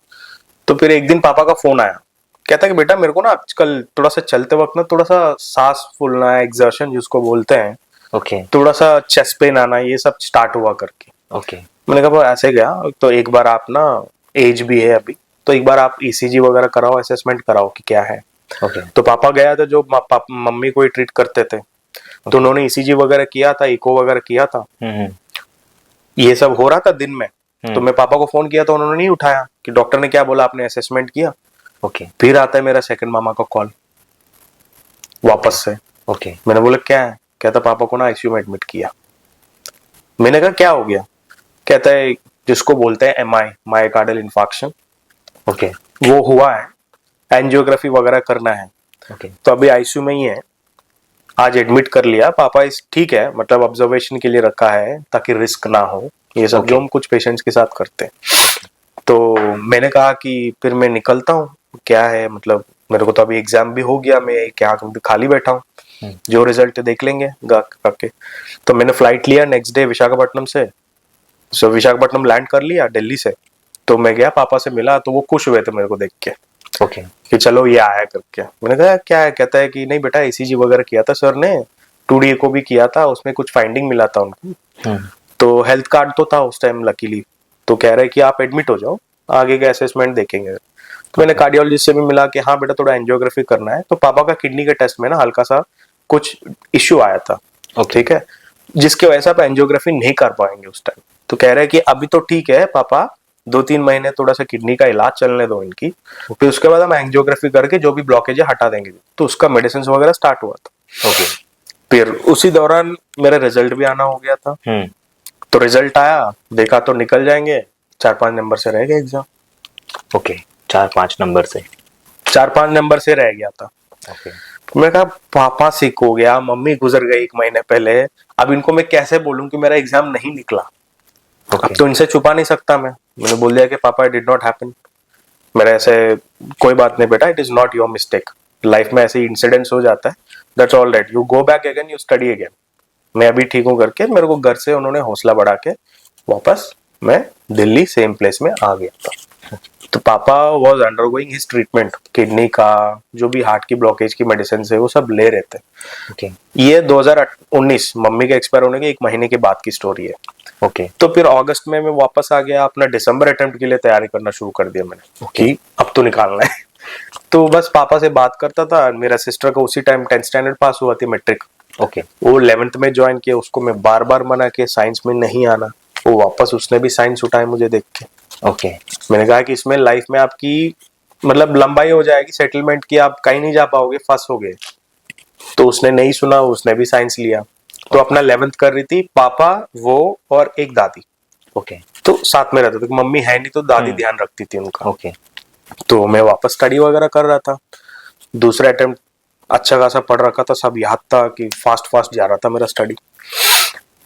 तो फिर एक दिन पापा का फोन आया, कहता कि बेटा मेरे को ना आजकल थोड़ा सा चलते वक्त ना थोड़ा सा सांस फूलना है, एग्जर्शन जिसको बोलते हैं, ओके थोड़ा सा चेस्ट पेन आना, ये सब स्टार्ट हुआ करके। ओके मैंने कहा "वो ऐसे गया तो एक बार आप ना, एज भी है अभी, तो एक बार आप ईसीजी वगैरह कराओ, असेसमेंट कराओ कि क्या है"। ओके तो पापा गया था, जो मम्मी को ही ट्रीट करते थे, तो उन्होंने ईसीजी वगैरह किया था, इको वगैरह किया था, हम्म ये सब हो रहा था दिन में। तो हम्म मैं पापा को फोन किया तो उन्होंने नहीं उठाया कि डॉक्टर ने क्या बोला, आपने असेसमेंट किया। ओके फिर आता है मेरा सेकंड मामा का कॉल वापस से। ओके मैंने बोला क्या है, कहता पापा को ना आईसीयू में एडमिट किया। मैंने कहा क्या हो गया, कहता है जिसको बोलते हैं एमआई, मायोकार्डियल इंफार्क्शन, ओके वो हुआ है, एंजियोग्राफी वगैरह करना है, ओके तो अभी आईसीयू में ही है। आज एडमिट कर लिया पापा, इस ठीक है, मतलब ऑब्जर्वेशन के लिए रखा है ताकि रिस्क ना हो, ये सब जो हम कुछ पेशेंट्स के साथ करते हैं। तो मैंने कहा कि फिर मैं निकलता हूँ, क्या है मतलब, मेरे को तो अभी एग्जाम भी हो गया, मैं क्या खाली बैठा हूँ, जो रिजल्ट देख लेंगे गा के। तो मैंने फ्लाइट लिया नेक्स्ट डे विशाखापट्टनम से, सो विशाखापट्टनम लैंड कर लिया दिल्ली से। तो मैं गया, पापा से मिला, तो वो खुश हुए थे मेरे को देख के ओके कि चलो ये आया करके। मैंने कहा क्या है, कहता है कि नहीं बेटा ईसीजी वगैरह किया था सर ने, 2D को भी किया था, उसमें कुछ फाइंडिंग मिला था उनको, तो हेल्थ कार्ड तो था उस टाइम लकीली, तो कह रहे कि आप एडमिट हो जाओ, आगे का असेसमेंट देखेंगे। तो मैंने कार्डियोलॉजिस्ट से भी मिला कि हाँ बेटा थोड़ा एंजियोग्राफी करना है। तो पापा का किडनी के टेस्ट में ना हल्का सा कुछ इश्यू आया था, ठीक है, जिसकी वजह से आप एंजियोग्राफी नहीं कर पाएंगे उस टाइम। तो कह रहे कि अभी तो ठीक है पापा, 2-3 महीने थोड़ा सा किडनी का इलाज चलने दो इनकी, फिर उसके बाद हम एंजियोग्राफी करके जो भी ब्लॉकेज है हटा देंगे। तो उसका मेडिसिन वगैरह स्टार्ट हुआ था। ओके फिर उसी दौरान मेरा रिजल्ट भी आना हो गया था। तो रिजल्ट आया, देखा तो निकल जाएंगे, 4-5 नंबर से रह गया एग्जाम। ओके 4-5 नंबर से 4-5 नंबर से रह गया था। ओके मैं कहा पापा सिक हो गया, मम्मी गुजर गई 1 महीने पहले, अब इनको मैं कैसे बोलूं कि मेरा एग्जाम नहीं निकला। अब तो इनसे छुपा नहीं सकता मैंने बोल दिया कि पापा इट डिड नॉट हैपन, मेरा ऐसे कोई बात नहीं बेटा, it is not your mistake, life में ऐसे इंसिडेंट्स हो जाता है, that's all right, you go back again, you study again. मैं अभी ठीक हूँ करके मेरे को घर से उन्होंने हौसला बढ़ा के वापस मैं दिल्ली सेम प्लेस में आ गया था। तो पापा was undergoing his treatment, kidney का जो भी हार्ट की ब्लॉकेज की मेडिसिन है वो सब ले रहे थे। ओके ये 2019 मम्मी के एक्सपायर होने के 1 महीने के बाद की स्टोरी है। ओके तो फिर अगस्त में मैं वापस आ गया, अपना दिसंबर अटेम्प्ट के लिए तैयारी करना शुरू कर दिया मैंने कि अब तो निकालना है। तो बस पापा से बात करता था, मेरा सिस्टर का उसी टाइम 10th स्टैंडर्ड पास हुआ थी मैट्रिक, ओके वो 11th में ज्वाइन किया, उसको मैं बार बार मना किया साइंस में नहीं आना, वो वापस उसने भी साइंस उठाया मुझे देख के। ओके मैंने कहा कि इसमें लाइफ में आपकी मतलब लंबाई हो जाएगी सेटलमेंट की, आप कहीं नहीं जा पाओगे, फंस हो गए। तो उसने नहीं सुना, उसने भी साइंस लिया। तो अपना 11th कर रही थी, पापा वो और एक दादी, ओके तो साथ में रहते थे, मम्मी है नहीं तो दादी ध्यान रखती थी उनका। ओके तो मैं वापस स्टडी वगैरह कर रहा था, दूसरा अटेम्प्ट अच्छा खासा पढ़ रखा था, सब याद था कि फास्ट फास्ट जा रहा था मेरा स्टडी।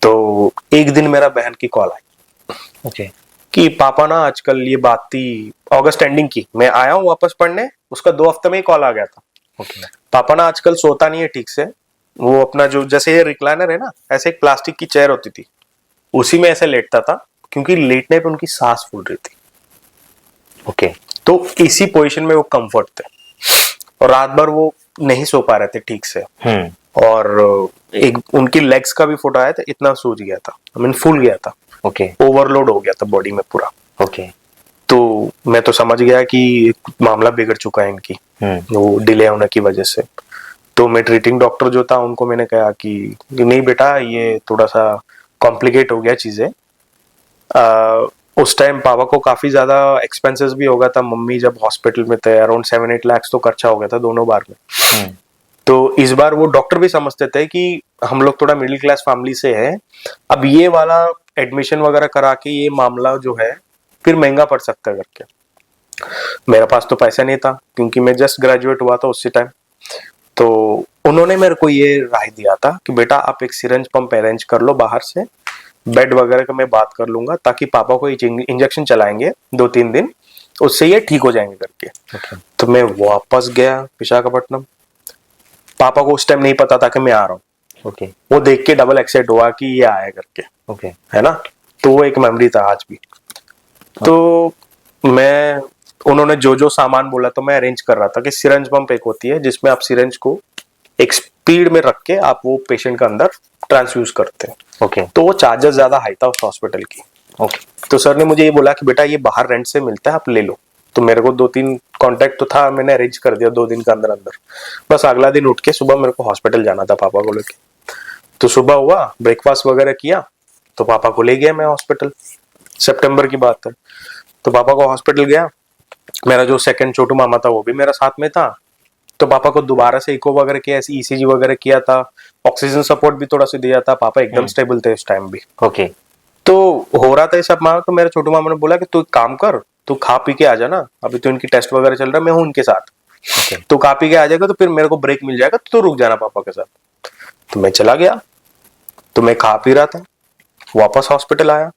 तो एक दिन मेरा बहन की कॉल आई ओके कि पापा ना आजकल, ये बात थी अगस्त एंडिंग की, मैं आया हूँ वापस पढ़ने, उसका 2 हफ्ते में ही कॉल आ गया था। ओके पापा ना आजकल सोता नहीं है ठीक से, वो अपना जो जैसे ये रिक्लाइनर है ना, ऐसे एक प्लास्टिक की चेयर होती थी, उसी में ऐसे लेटता था, क्योंकि लेटने पे उनकी सांस फूल रही थी। ओके तो इसी पोजीशन में वो कंफर्ट थे, और रात भर वो नहीं सो पा रहे थे ठीक से। और एक उनकी लेग्स का भी फोटो आया था, इतना सूज गया था, आई मीन फूल गया था, ओके ओवरलोड हो गया था बॉडी में पूरा। ओके तो मैं तो समझ गया कि मामला बिगड़ चुका है इनकी, वो डिले होने की वजह से। तो मैं ट्रीटिंग डॉक्टर जो था उनको मैंने कहा कि नहीं बेटा, ये थोड़ा सा कॉम्प्लिकेट हो गया चीजें। उस टाइम पापा को काफी ज्यादा एक्सपेंसेस भी हो गया था, मम्मी जब हॉस्पिटल में थे अराउंड 7-8 लाख तो खर्चा हो गया था दोनों बार में। तो इस बार वो डॉक्टर भी समझते थे कि हम लोग थोड़ा मिडिल क्लास फैमिली से हैं, अब ये वाला एडमिशन वगैरह करा के ये मामला जो है फिर महंगा पड़ सकता है करके। मेरे पास तो पैसा नहीं था, क्योंकि मैं जस्ट ग्रेजुएट हुआ था उसी टाइम। तो उन्होंने मेरे को ये राय दिया था कि बेटा आप एक सिरेंज पंप अरेंज कर लो बाहर से, बेड वगैरह का मैं बात कर लूंगा, ताकि पापा को इंजेक्शन चलाएंगे 2-3 दिन, उससे ये ठीक हो जाएंगे करके। तो मैं वापस गया विशाखापट्टनम, पापा को उस टाइम नहीं पता था कि मैं आ रहा हूँ। वो देख के डबल एक्साइट हुआ कि ये आया करके, है ना। तो वो एक मेमोरी था आज भी। तो मैं, उन्होंने जो जो सामान बोला तो मैं अरेंज कर रहा था कि सिरेंज पंप एक होती है जिसमें आप सिरेंज को एक स्पीड में रख के आप वो पेशेंट का अंदर ट्रांसफ्यूज करते हैं। ओके तो वो चार्जेस ज्यादा हाई था उस हॉस्पिटल की। ओके तो सर ने मुझे ये बोला कि बेटा ये बाहर रेंट से मिलता है, आप ले लो। तो मेरे को 2-3 कांटेक्ट तो था, मैंने अरेंज कर दिया 2 दिन के अंदर अंदर। बस अगला दिन उठ के सुबह मेरे को हॉस्पिटल जाना था पापा को लेके। तो सुबह हुआ, ब्रेकफास्ट वगैरह किया, तो पापा को ले गया मैं हॉस्पिटल। सितंबर की बात है। तो पापा को हॉस्पिटल गया, मेरा जो सेकंड छोटू मामा था वो भी मेरा साथ में था। तो पापा को दोबारा से इको वगैरह किया, ऐसी ईसीजी वगैरह किया था, ऑक्सीजन सपोर्ट भी थोड़ा सा दिया था। पापा एकदम स्टेबल थे इस टाइम भी। ओके तो हो रहा था ये सब। मामा तो मेरे छोटू मामा ने बोला कि तू एक काम कर, तू खा पी के आ जाना, अभी तो इनकी टेस्ट वगैरह चल रहा है, मैं हूँ उनके साथ। ओके तो खा पी के आ जाएगा तो फिर मेरे को ब्रेक मिल जाएगा, तो रुक जाना पापा के साथ। तो मैं चला गया। तो मैं खा पी रहा था, वापस हॉस्पिटल आया।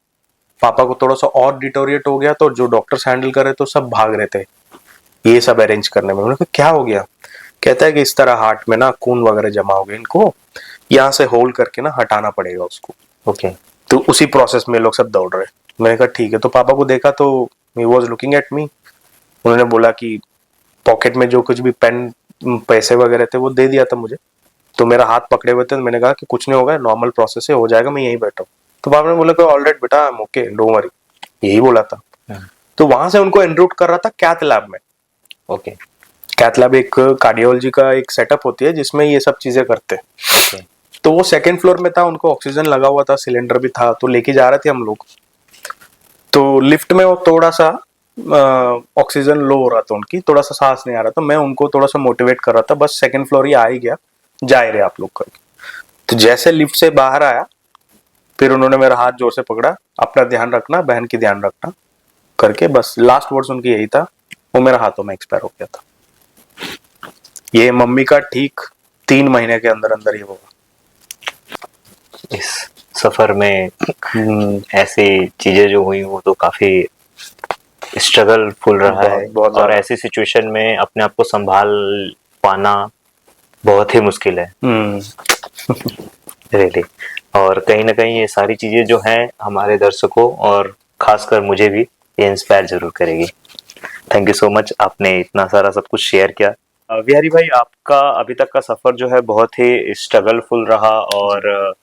पापा को थोड़ा सा और डिटोरिएट हो गया, तो जो डॉक्टर्स हैंडल कर रहे थे सब भाग रहे थे ये सब अरेंज करने में। उन्होंने कहा क्या हो गया? कहता है कि इस तरह हार्ट में ना खून वगैरह जमा हो गया, इनको यहाँ से होल्ड करके ना हटाना पड़ेगा उसको। ओके तो उसी प्रोसेस में लोग सब दौड़ रहे। मैंने कहा ठीक है। तो पापा को देखा तो he was looking at me. उन्होंने बोला कि पॉकेट में जो कुछ भी पेन पैसे वगैरह थे वो दे दिया था मुझे। तो मेरा हाथ पकड़े हुए थे। तो मैंने कहा कि कुछ नहीं होगा, नॉर्मल प्रोसेस है, हो जाएगा, मैं यहीं बैठा हूँ। तो पापा ने बोला कि ऑलराइट बेटा, I am okay, don't worry, यही बोला था। तो वहां से उनको एनरूट कर रहा था कैथ लैब में। ओके कैथ लैब एक कार्डियोलॉजी का एक सेटअप होती है जिसमें ये सब चीजें करते हैं। ओके तो वो सेकंड फ्लोर में था, उनको ऑक्सीजन लगा हुआ था, सिलेंडर भी था, तो लेके जा रहे थे हम लोग। तो लिफ्ट में वो थोड़ा सा ऑक्सीजन लो हो रहा था, उनकी थोड़ा सा सांस नहीं आ रहा था। मैं उनको थोड़ा सा मोटिवेट कर रहा था, बस सेकंड फ्लोर ही आ ही गया, जा ही रहे आप लोग करके। तो जैसे लिफ्ट से बाहर आया, फिर उन्होंने मेरा हाथ जोर से पकड़ा, अपना ध्यान रखना, बहन की ध्यान रखना करके, बस लास्ट वर्ड्स उनकी यही था। वो मेरा हाथों में एक्सपायर हो गया था। ये मम्मी का ठीक 3 महीने के अंदर अंदर ही होगा। इस सफर में ऐसी चीजें जो हुई वो तो काफी स्ट्रगल फुल रहा है। बहुत और ज्यादा। ऐसी सिचुएशन में अपने आप को संभाल पाना बहुत ही मुश्किल है रियली। और कहीं ना कहीं ये सारी चीजें जो हैं हमारे दर्शकों और खासकर मुझे भी ये इंस्पायर जरूर करेगी। थैंक यू सो मच, आपने इतना सारा सब कुछ शेयर किया। विहारी भाई, आपका अभी तक का सफर जो है बहुत ही स्ट्रगलफुल रहा और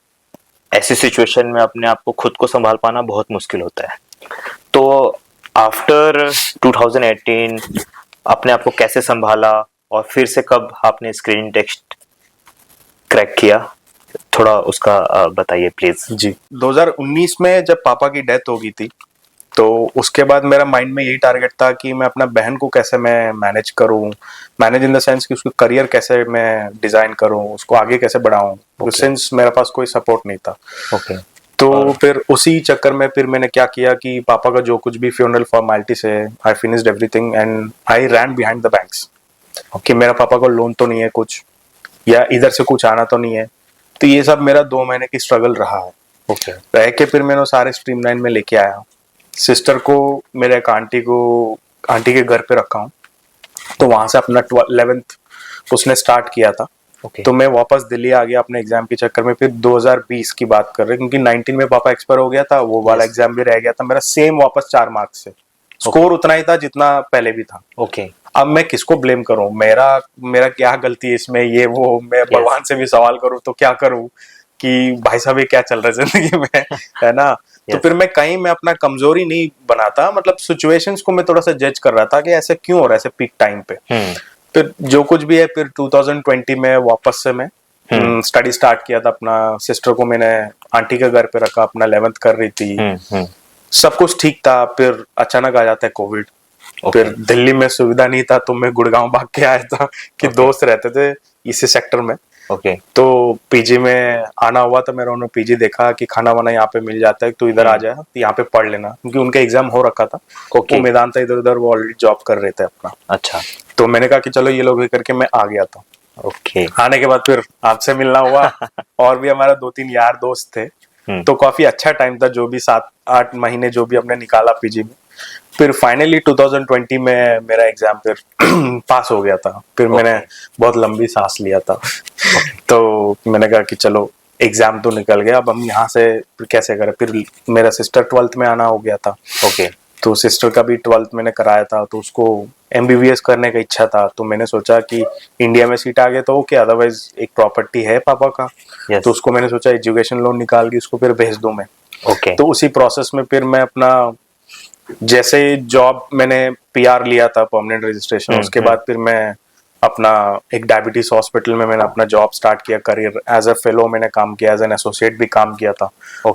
ऐसी सिचुएशन में अपने आप को खुद को संभाल पाना बहुत मुश्किल होता है। तो आफ्टर 2018 अपने आप को कैसे संभाला और फिर से कब आपने स्क्रीनिंग टेस्ट क्रैक किया, थोड़ा उसका बताइए प्लीज। जी, 2019 में जब पापा की डेथ हो गई थी, तो उसके बाद मेरा माइंड में यही टारगेट था कि मैं अपना बहन को कैसे मैं मैनेज करूं, मैनेज इन द सेंस कि उसको करियर कैसे मैं डिजाइन करूं, उसको आगे कैसे बढ़ाऊं, सिंस मेरे पास कोई सपोर्ट नहीं था। ओके तो फिर उसी चक्कर में फिर मैंने क्या किया कि पापा का जो कुछ भी फ्यूनरल फॉर्मेलिटीज है, I finished everything and I ran behind the banks कि मेरा पापा को लोन तो नहीं है कुछ, या इधर से कुछ आना तो नहीं है। तो ये सब मेरा 2 महीने की स्ट्रगल रहा है। ओके रह के फिर मैंने सारे स्ट्रीमलाइन में लेके आया। सिस्टर को मेरे एक आंटी के घर पे रखा हूँ, तो वहां से अपना 11th उसने स्टार्ट किया था। ओके तो मैं वापस दिल्ली आ गया अपने एग्जाम के चक्कर में। फिर 2020 की बात कर रहे हैं, क्योंकि 19 में पापा एक्सपायर हो गया था, वो वाला एग्जाम भी रह गया था मेरा, सेम वापस 4 मार्क्स से। स्कोर उतना ही था जितना पहले भी था। ओके अब मैं किसको ब्लेम करूं, मेरा क्या गलती है इसमें, ये वो, मैं भगवान से भी सवाल करूं तो क्या करूं कि भाई साहब ये क्या चल रहा है जिंदगी में, है ना। तो फिर मैं अपना कमजोरी नहीं बनाता, मतलब सिचुएशंस को मैं थोड़ा सा जज कर रहा था कि ऐसे क्यों हो रहा है ऐसे पीक टाइम पे। फिर जो कुछ भी है, फिर 2020 में वापस से मैं स्टडी स्टार्ट किया था अपना। सिस्टर को मैंने आंटी के घर पे रखा, अपना 11th कर रही थी, सब कुछ ठीक था। फिर अचानक आ जाता है कोविड। फिर दिल्ली में सुविधा नहीं था, तो मैं गुड़गांव भाग के आया था कि दोस्त रहते थे इसी सेक्टर में। तो पीजी में आना हुआ, तो मेरा उन्होंने पीजी देखा कि खाना वाना यहाँ पे मिल जाता है, तो इधर आ जाए, तो यहाँ पे पढ़ लेना, क्योंकि उनका एग्जाम हो रखा था। वो मैदान था इधर उधर, वो ऑलरेडी जॉब कर रहे थे अपना। अच्छा, तो मैंने कहा कि चलो ये लोग करके मैं आ गया था। ओके आने के बाद फिर आपसे मिलना हुआ और भी हमारा 2-3 यार दोस्त थे। तो काफी अच्छा टाइम था, जो भी 7-8 महीने जो भी हमने निकाला पीजी में। फिर फाइनली 2020 में मेरा एग्जाम फिर पास हो गया था। फिर मैंने बहुत लंबी सांस लिया था तो मैंने कहा कि चलो एग्जाम तो निकल गया, अब हम यहाँ से फिर कैसे करें। फिर मेरा सिस्टर 12th में आना हो गया था। तो सिस्टर का भी 12th मैंने कराया था, तो उसको एमबीबीएस करने का इच्छा था, तो मैंने सोचा कि इंडिया में सीट आ गए तो ओके, अदरवाइज एक प्रॉपर्टी है पापा का, Yes. तो उसको मैंने सोचा एजुकेशन लोन निकाल के उसको फिर भेज दूं मैं। ओके। तो उसी प्रोसेस में फिर मैं अपना जैसे जॉब मैंने पीआर लिया था, परमानेंट रजिस्ट्रेशन, उसके बाद फिर मैं अपना एक डायबिटीज हॉस्पिटल में मैंने अपना जॉब स्टार्ट किया, करियर एज अ फेलो मैंने काम किया, एज एन एसोसिएट भी काम किया था।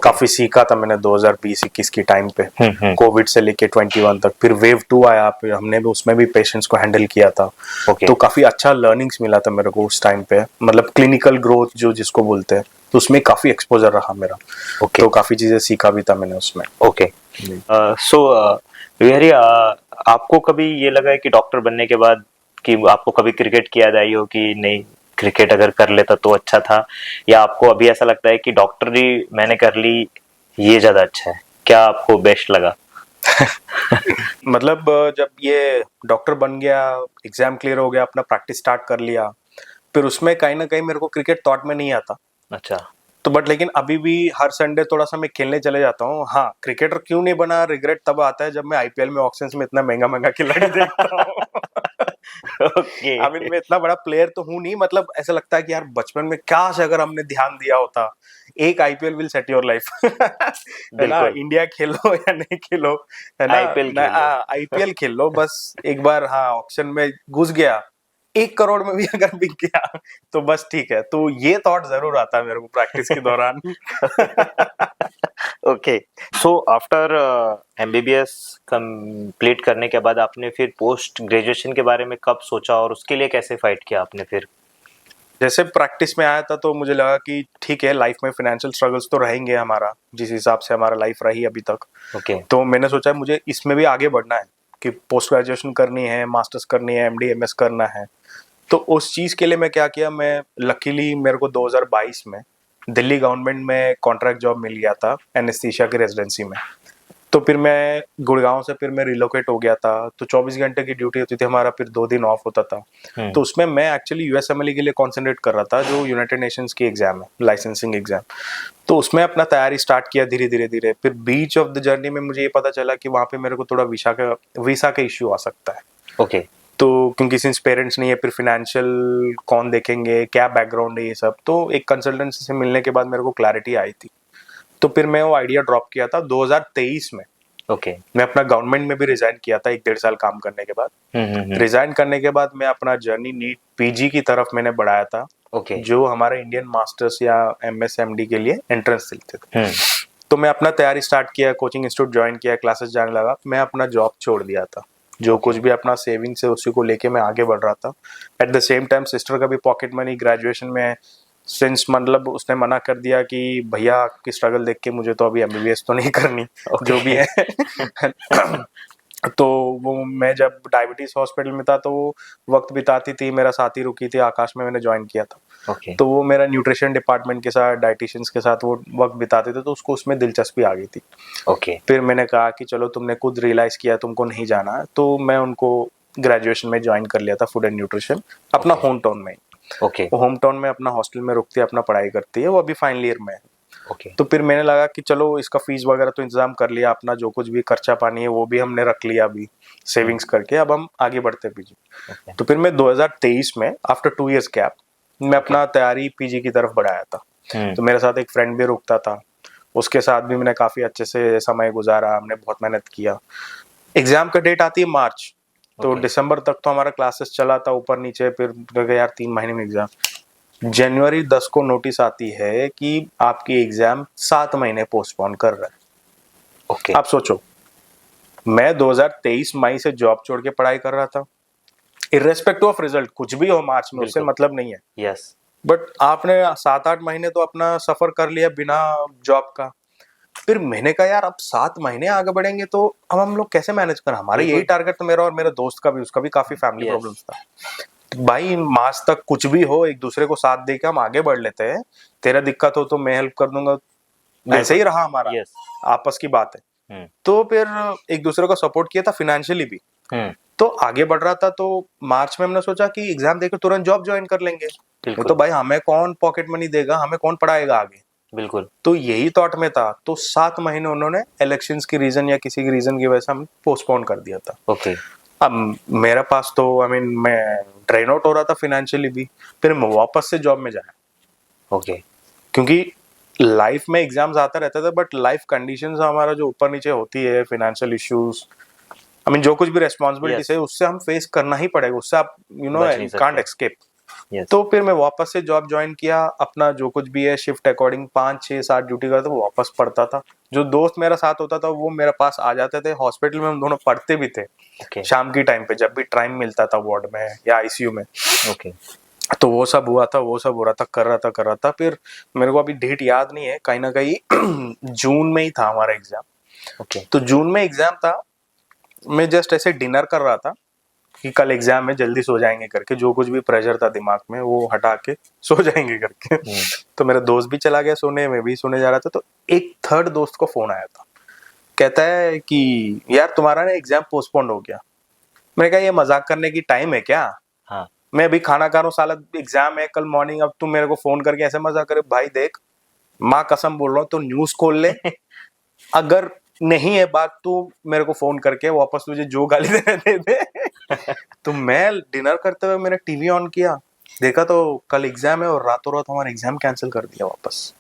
काफी सीखा था मैंने 2020-21 की टाइम पे, कोविड से लेके 21 तक। फिर वेव 2 आया, फिर हमने भी उसमें भी पेशेंट्स को हैंडल किया था। तो काफी अच्छा लर्निंग्स मिला था मेरे को उस टाइम पे, मतलब क्लिनिकल ग्रोथ जो जिसको बोलते हैं, तो उसमें काफी एक्सपोजर रहा मेरा। तो काफी चीजें सीखा भी था मैंने उसमें। ओके। सो विहारी, आपको कभी ये लगा है कि डॉक्टर बनने के बाद कि आपको कभी क्रिकेट की याद आई हो कि नहीं, क्रिकेट अगर कर लेता तो अच्छा था, या आपको अभी ऐसा लगता है कि डॉक्टरी मैंने कर ली ये ज्यादा अच्छा है? क्या आपको बेस्ट लगा? मतलब जब ये डॉक्टर बन गया, एग्जाम क्लियर हो गया, अपना प्रैक्टिस स्टार्ट कर लिया, फिर उसमें कहीं ना कहीं मेरे को क्रिकेट थॉट में नहीं आता। अच्छा। तो बट लेकिन अभी भी हर संडे थोड़ा सा मैं खेलने चले जाता हूँ। हाँ, क्रिकेटर क्यों नहीं बना, रिग्रेट तब आता है जब मैं आईपीएल में ऑक्शंस में इतना महंगा महंगा खिलाड़ी देखता हूँ। ओके। आई मीन मैं इतना बड़ा प्लेयर तो हूँ नहीं, मतलब ऐसा लगता है कि यार बचपन में काश अगर हमने ध्यान दिया होता, एक IPL will set your life. है ना, इंडिया खेलो या नहीं खेलो, है ना, आईपीएल खेल लो बस एक बार। हाँ, ऑक्शन में घुस गया, 1 करोड़ में भी अगर बिक गया तो बस ठीक है। तो ये थॉट जरूर आता है मेरे को प्रैक्टिस के दौरान। Okay. So after MBBS complete करने के बाद आपने फिर पोस्ट ग्रेजुएशन के बारे में कब सोचा और उसके लिए कैसे फाइट किया आपने फिर? जैसे प्रैक्टिस में आया था तो मुझे लगा कि ठीक है, लाइफ में फाइनेंशियल स्ट्रगल्स तो रहेंगे हमारा, जिस हिसाब से हमारा लाइफ रही अभी तक। ओके। तो मैंने सोचा मुझे इसमें भी आगे बढ़ना है, कि पोस्ट ग्रेजुएशन करनी है, मास्टर्स करनी है, एमडी एमएस करना है। तो उस चीज के लिए मैं क्या किया, मैं लकीली मेरे को 2022 में दिल्ली गवर्नमेंट में कॉन्ट्रैक्ट जॉब मिल गया था एनेस्थीसिया की रेजिडेंसी में। तो फिर मैं गुड़गांव से फिर मैं रिलोकेट हो गया था। तो 24 घंटे की ड्यूटी होती थी हमारा, फिर 2 दिन ऑफ होता था। तो उसमें मैं एक्चुअली यूएसएमएलई के लिए कॉन्सेंट्रेट कर रहा था, जो यूनाइटेड नेशंस की एग्जाम है, लाइसेंसिंग एग्जाम। तो उसमें अपना तैयारी स्टार्ट किया धीरे धीरे धीरे। फिर बीच ऑफ द जर्नी में मुझे ये पता चला कि वहाँ पे मेरे को थोड़ा वीसा का इश्यू आ सकता है। ओके। तो क्योंकि सिंस पेरेंट्स नहीं है, फिर फाइनेंशियल कौन देखेंगे, क्या बैकग्राउंड है, ये सब। तो एक कंसल्टेंसी से मिलने के बाद मेरे को क्लैरिटी आई थी। तो फिर मैं वो आइडिया ड्रॉप किया था 2023 में। ओके। मैं अपना गवर्नमेंट में भी रिजाइन किया था 1-1.5 साल काम करने के बाद। रिजाइन करने के बाद मैं अपना जर्नी नीट पीजी की तरफ मैंने बढ़ाया था। ओके। जो हमारे इंडियन मास्टर्स या एमएस एमडी के लिए एंट्रेंस देते थे। तो मैं अपना तैयारी स्टार्ट किया, कोचिंग इंस्टीट्यूट ज्वाइन किया, क्लासेस जाने लगा। मैं अपना जॉब छोड़ दिया था, जो कुछ भी अपना सेविंग्स है उसी को लेके मैं आगे बढ़ रहा था। At the same time sister का भी पॉकेट मनी ग्रेजुएशन में, सिंस मतलब उसने मना कर दिया कि भैया की स्ट्रगल देख के मुझे तो अभी एमबीबीएस तो नहीं करनी। जो भी है। तो वो मैं जब डायबिटीज हॉस्पिटल में था तो वो वक्त बिताती थी, मेरा साथी रुकी थी आकाश में, मैंने ज्वाइन किया था। तो वो मेरा न्यूट्रिशन डिपार्टमेंट के साथ, डाइटिशियंस के साथ वो वक्त बिताते थे, तो उसको उसमें दिलचस्पी आ गई थी। फिर मैंने कहा कि चलो, तुमने खुद रियलाइज किया तुमको नहीं जाना है, तो मैं उनको ग्रेजुएशन में ज्वाइन कर लिया था, फूड एंड न्यूट्रिशन, अपना होम टाउन में। वो होम टाउन में अपना हॉस्टल में रुकती है, अपना पढ़ाई करती है, वो अभी फाइनल ईयर में है। तो फिर मैंने लगा कि चलो, इसका फीस वगैरह तो इंतजाम कर लिया, अपना जो कुछ भी खर्चा पानी है वो भी हमने रख लिया अभी सेविंग्स करके, अब हम आगे बढ़ते पीजी। तो फिर मैं 2023 में आफ्टर 2 इयर्स गैप मैं अपना तैयारी पीजी की तरफ बढ़ाया था। तो मेरे साथ एक फ्रेंड भी रुकता था, उसके साथ भी मैंने काफी अच्छे से समय गुजारा, हमने बहुत मेहनत किया। एग्जाम का डेट आती है मार्च, तो दिसंबर तक तो हमारा क्लासेस चला था ऊपर नीचे, फिर यार 3 महीने में एग्जाम। जनवरी 10 को नोटिस आती है कि आपकी एग्जाम 7 महीने पोस्टपोन कर रहा है। आप सोचो, मैं 2023 मई से जॉब छोड़ के पढ़ाई कर रहा था, इर्रेस्पेक्टिव ऑफ रिजल्ट, कुछ भी हो मार्च में, उससे मतलब नहीं है। यस। बट आपने 7-8 महीने तो अपना सफर कर लिया बिना जॉब का। फिर मैंने कहा यार, अब 7 महीने आगे बढ़ेंगे तो अब हम लोग कैसे मैनेज करें? हमारे यही टारगेट था, मेरा और मेरे दोस्त का भी, उसका भी काफी फैमिली प्रॉब्लम्स था। भाई मार्च तक कुछ भी हो, एक दूसरे को साथ दे के हम आगे बढ़ लेते हैं, तेरा दिक्कत हो तो मैं हेल्प कर दूंगा। ऐसे ही रहा हमारा, आपस की बात है। तो फिर एक दूसरे को सपोर्ट किया था, फाइनेंशियली भी। तो आगे बढ़ रहा था। तो मार्च में हमने सोचा कि एग्जाम देकर तुरंत जॉब ज्वाइन कर लेंगे। तो भाई हमें कौन पॉकेट मनी देगा, हमें कौन पढ़ाएगा आगे? बिल्कुल। तो यही थॉट में था। तो 7 महीने उन्होंने इलेक्शंस की रीजन या किसी की रीजन की वजह से हम पोस्टपोन कर दिया था। अब मेरे पास तो मैं ड्रेन आउट हो रहा था फाइनेंशियली भी, फिर मैं वापस से जॉब में जाया, ओके क्योंकि लाइफ में एग्जाम्स आता रहता था, बट लाइफ कंडीशंस हमारा जो ऊपर नीचे होती है, फाइनेंशियल इश्यूज, जो कुछ भी रेस्पॉन्सिबिलिटीज यस है उससे हम फेस करना ही पड़ेगा, उससे आप बच नहीं कांट सकते एस्केप। यस तो फिर मैं वापस से जॉब ज्वाइन किया, अपना जो कुछ भी है शिफ्ट अकॉर्डिंग 5 6 7 ड्यूटी करता था, वापस पढ़ता था। जो दोस्त मेरा साथ होता था वो मेरे पास आ जाते थे, हॉस्पिटल में हम दोनों पढ़ते भी थे ओके शाम की टाइम पे, जब भी टाइम मिलता था वार्ड में या आईसीयू में। ओके तो वो सब हुआ था, वो सब हो रहा था, कर रहा था। फिर मेरे को अभी डेट याद नहीं है, कहीं ना कहीं जून में ही था हमारा एग्जाम। ओके तो जून में एग्जाम था, मैं जस्ट ऐसे डिनर कर रहा था कि कल एग्जाम है, जल्दी सो जाएंगे करके, जो कुछ भी प्रेशर था दिमाग में वो हटा के सो जाएंगे करके। तो मेरा दोस्त भी चला गया सोने, मैं भी सोने जा रहा था। तो एक थर्ड दोस्त को फोन आया था, कहता है कि यार तुम्हारा ना एग्जाम पोस्टपोन्ड हो गया। मैंने कहा ये मजाक करने की टाइम है क्या? हाँ मैं अभी खाना खा रहा हूँ, साला एग्जाम है कल मॉर्निंग, अब तुम मेरे को फोन करके ऐसे मजाक करे। भाई देख, माँ कसम बोल रहा हूँ, तो न्यूज खोल ले, अगर नहीं है बात तो मेरे को फोन करके वापस तुझे जो गाली देने दे दे। तो मैं डिनर करते हुए मैंने टीवी ऑन किया, देखा तो कल एग्जाम है, और रातों रात हमारा एग्जाम कैंसिल कर दिया वापस।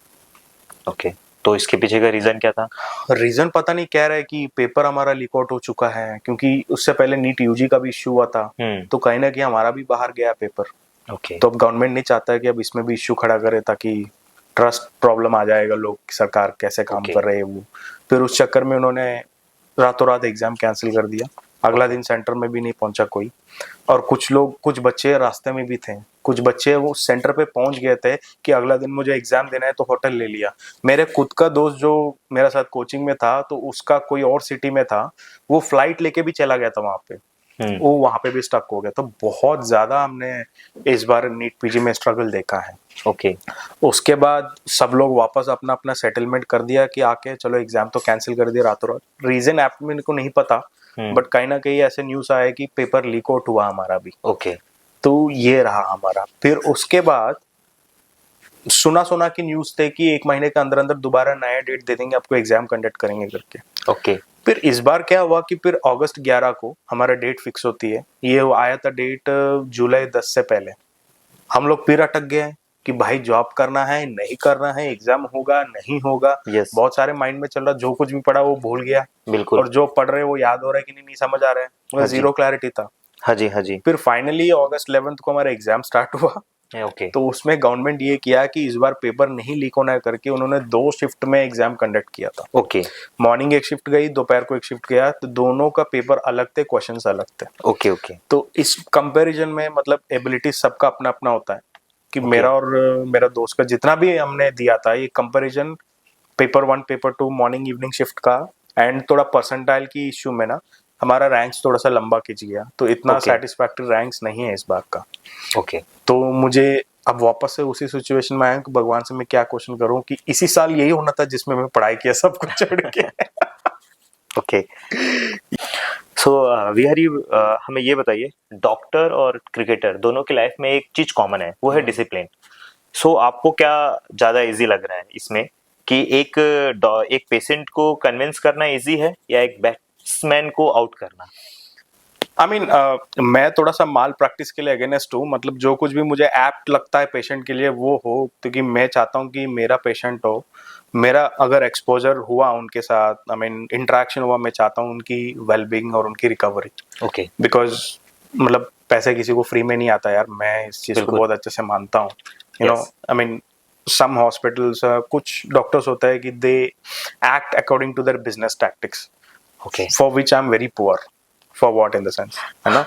ओके तो इसके पीछे का रीजन क्या था? रीजन पता नहीं, कह रहा है कि पेपर हमारा लीक आउट हो चुका है, क्योंकि उससे पहले नीट यूजी का भी इश्यू हुआ था। तो कहीं ना कहीं हमारा भी बाहर गया पेपर। ओके तो अब गवर्नमेंट नहीं चाहता है कि अब इसमें भी इश्यू खड़ा करे, ताकि ट्रस्ट प्रॉब्लम आ जाएगा, लोग सरकार कैसे काम Okay. कर रहे हैं वो। फिर उस चक्कर में उन्होंने रातों रात एग्जाम कैंसिल कर दिया। अगला दिन सेंटर में भी नहीं पहुंचा कोई, और कुछ बच्चे रास्ते में भी थे, कुछ बच्चे वो सेंटर पे पहुंच गए थे कि अगला दिन मुझे एग्जाम देना है, तो होटल ले लिया। मेरे खुद का दोस्त जो मेरे साथ कोचिंग में था, तो उसका कोई और सिटी में था, वो फ्लाइट लेके भी चला गया था वहां पे, वो वहां पे भी स्टक हो गया। तो बहुत ज्यादा हमने इस बार नीट पीजी में स्ट्रगल देखा है। ओके उसके बाद सब लोग वापस अपना अपना सेटलमेंट कर दिया कि आके चलो एग्जाम तो कैंसिल कर दिया रातों रात। रीजन ऐप में को नहीं पता, बट कहीं ना कहीं ऐसे न्यूज आया कि पेपर लीक आउट हुआ हमारा भी। ओके तो ये रहा हमारा। फिर उसके बाद सुना की न्यूज थे कि 1 महीने के अंदर अंदर दोबारा नया डेट दे देंगे, आपको एग्जाम कंडक्ट करेंगे करके। ओके फिर इस बार क्या हुआ कि फिर अगस्त 11 को हमारा डेट फिक्स होती है, ये आया था डेट जुलाई 10 से पहले। हम लोग फिर अटक गए हैं कि भाई जॉब करना है नहीं करना है, एग्जाम होगा नहीं होगा। Yes. बहुत सारे माइंड में चल रहा, जो कुछ भी पढ़ा वो भूल गया, बिल्कुल और जो पढ़ रहे वो याद हो रहा है कि नहीं समझ आ रहा है, हाँ जी। जीरो क्लैरिटी था। हाँ जी हाँ जी फिर फाइनली अगस्त 11 को हमारा एग्जाम स्टार्ट हुआ। ओके तो उसमें गवर्नमेंट ये किया कि इस बार पेपर नहीं लीक होना करके उन्होंने 2 शिफ्ट में एग्जाम कंडक्ट किया था। ओके मॉर्निंग एक शिफ्ट गई, दोपहर को एक शिफ्ट गया, तो दोनों का पेपर अलग थे, क्वेश्चंस अलग थे। ओके ओके तो इस कंपैरिजन में मतलब एबिलिटी सबका अपना अपना होता है कि मेरा और मेरा दोस्त का जितना भी हमने दिया था, ये comparison paper 1 paper 2 morning evening shift का, एंड थोड़ा परसेंटाइल की इश्यू में ना हमारा रैंक्स थोड़ा सा लंबा खिंच गया, तो इतना Okay. सेटिस्फैक्टरी रैंक्स नहीं है इस बार का। ओके तो मुझे अब वापस से उसी सिचुएशन में आया कि भगवान से मैं क्या क्वेश्चन करूं, कि इसी साल यही होना था जिसमें मैं पढ़ाई किया सब कुछ छोड़ के। ओके सो विहारी हमें ये बताइए, डॉक्टर और क्रिकेटर दोनों की लाइफ में एक चीज कॉमन है, वो है डिसिप्लिन। सो आपको क्या ज्यादा इजी लग रहा है इसमें कि एक पेशेंट को कन्विंस करना इजी है या एक बैट्समैन को आउट करना? मैं थोड़ा सा माल प्रैक्टिस के लिए अगेंस्ट हूँ, मतलब जो कुछ भी मुझे एप्ट लगता है पेशेंट के लिए वो हो, क्योंकि मैं चाहता हूँ कि मेरा पेशेंट हो, मेरा अगर एक्सपोजर हुआ उनके साथ, इंटरेक्शन हुआ, मैं चाहता हूँ उनकी वेलबींग और उनकी रिकवरी। ओके बिकॉज मतलब पैसे किसी को फ्री में नहीं आता यार, मैं इस चीज को बिल्कुल। बहुत अच्छे से मानता हूँ। You Yes. Know some hospitals, कुछ डॉक्टर्स होता है कि they act according to their business tactics, okay for which I am very poor, for what in the sense, है ना।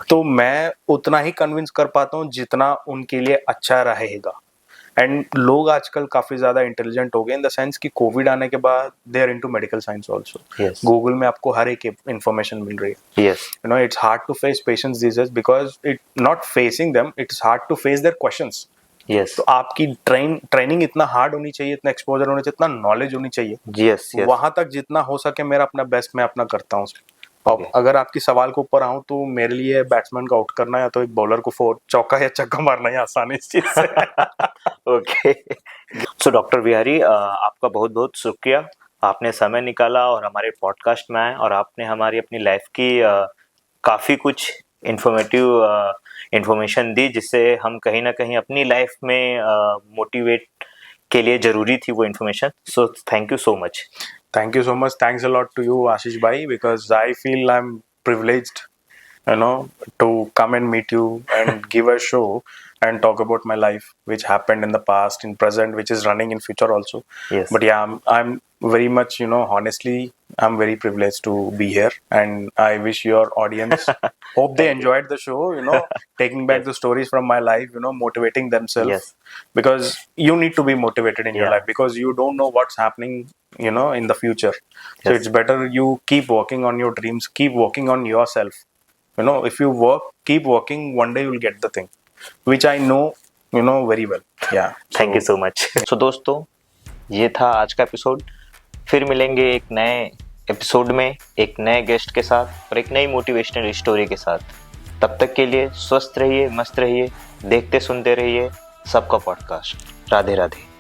तो मैं उतना ही कन्विंस कर पाता हूँ जितना उनके लिए अच्छा रहेगा। एंड लोग आजकल काफी ज्यादा इंटेलिजेंट हो गए इन द सेंस कि कोविड आने के बाद they are into medical science also. Yes. Google में आपको हर एक इंफॉर्मेशन मिल रही है। Yes You know, it's hard to face patients these days because it not facing them, it's hard to face their questions. Yes तो आपकी training इतना हार्ड होनी चाहिए, इतना एक्सपोजर होना चाहिए, इतना नॉलेज होनी चाहिए। यस यस वहां तक जितना हो सके मेरा अपना बेस्ट मैं अपना करता हूँ। और Okay. अगर आपकी सवाल के ऊपर आऊं तो मेरे लिए बैट्समैन को आउट करना या तो एक बॉलर को 4 चौका या छक्का मारना ही आसान है इस चीज से। ओके सो डॉक्टर विहारी, आपका बहुत बहुत शुक्रिया, आपने समय निकाला और हमारे पॉडकास्ट में आए और आपने हमारी अपनी लाइफ की काफ़ी कुछ इन्फॉर्मेटिव इंफॉर्मेशन दी, जिससे हम कहीं ना कहीं अपनी लाइफ में मोटिवेट के लिए ज़रूरी थी वो information. So thank you so much. Thank you so much. Thanks a lot to you, Ashish Bhai, because I feel I'm privileged, to come and meet you and give a show and talk about my life, which happened in the past, in present, which is running in future also. Yes. But yeah, I'm very much, honestly, I'm very privileged to be here, and I wish your audience hope they enjoyed the show. Taking back Yes. the stories from my life, motivating themselves, Yes. because you need to be motivated in your Yeah. life, because you don't know what's happening, in the future. So Yes. it's better you keep working on your dreams, keep working on yourself. If you keep working, one day you'll get the thing, which I know, very well. Yeah. Thank you so much. So दोस्तों, ये था आज का episode. फिर मिलेंगे एक नए episode में, एक नए गेस्ट के साथ और एक नई मोटिवेशनल स्टोरी के साथ. तब तक के लिए स्वस्थ रहिए, मस्त रहिए, देखते सुनते रहिए सबका पॉडकास्ट. राधे राधे.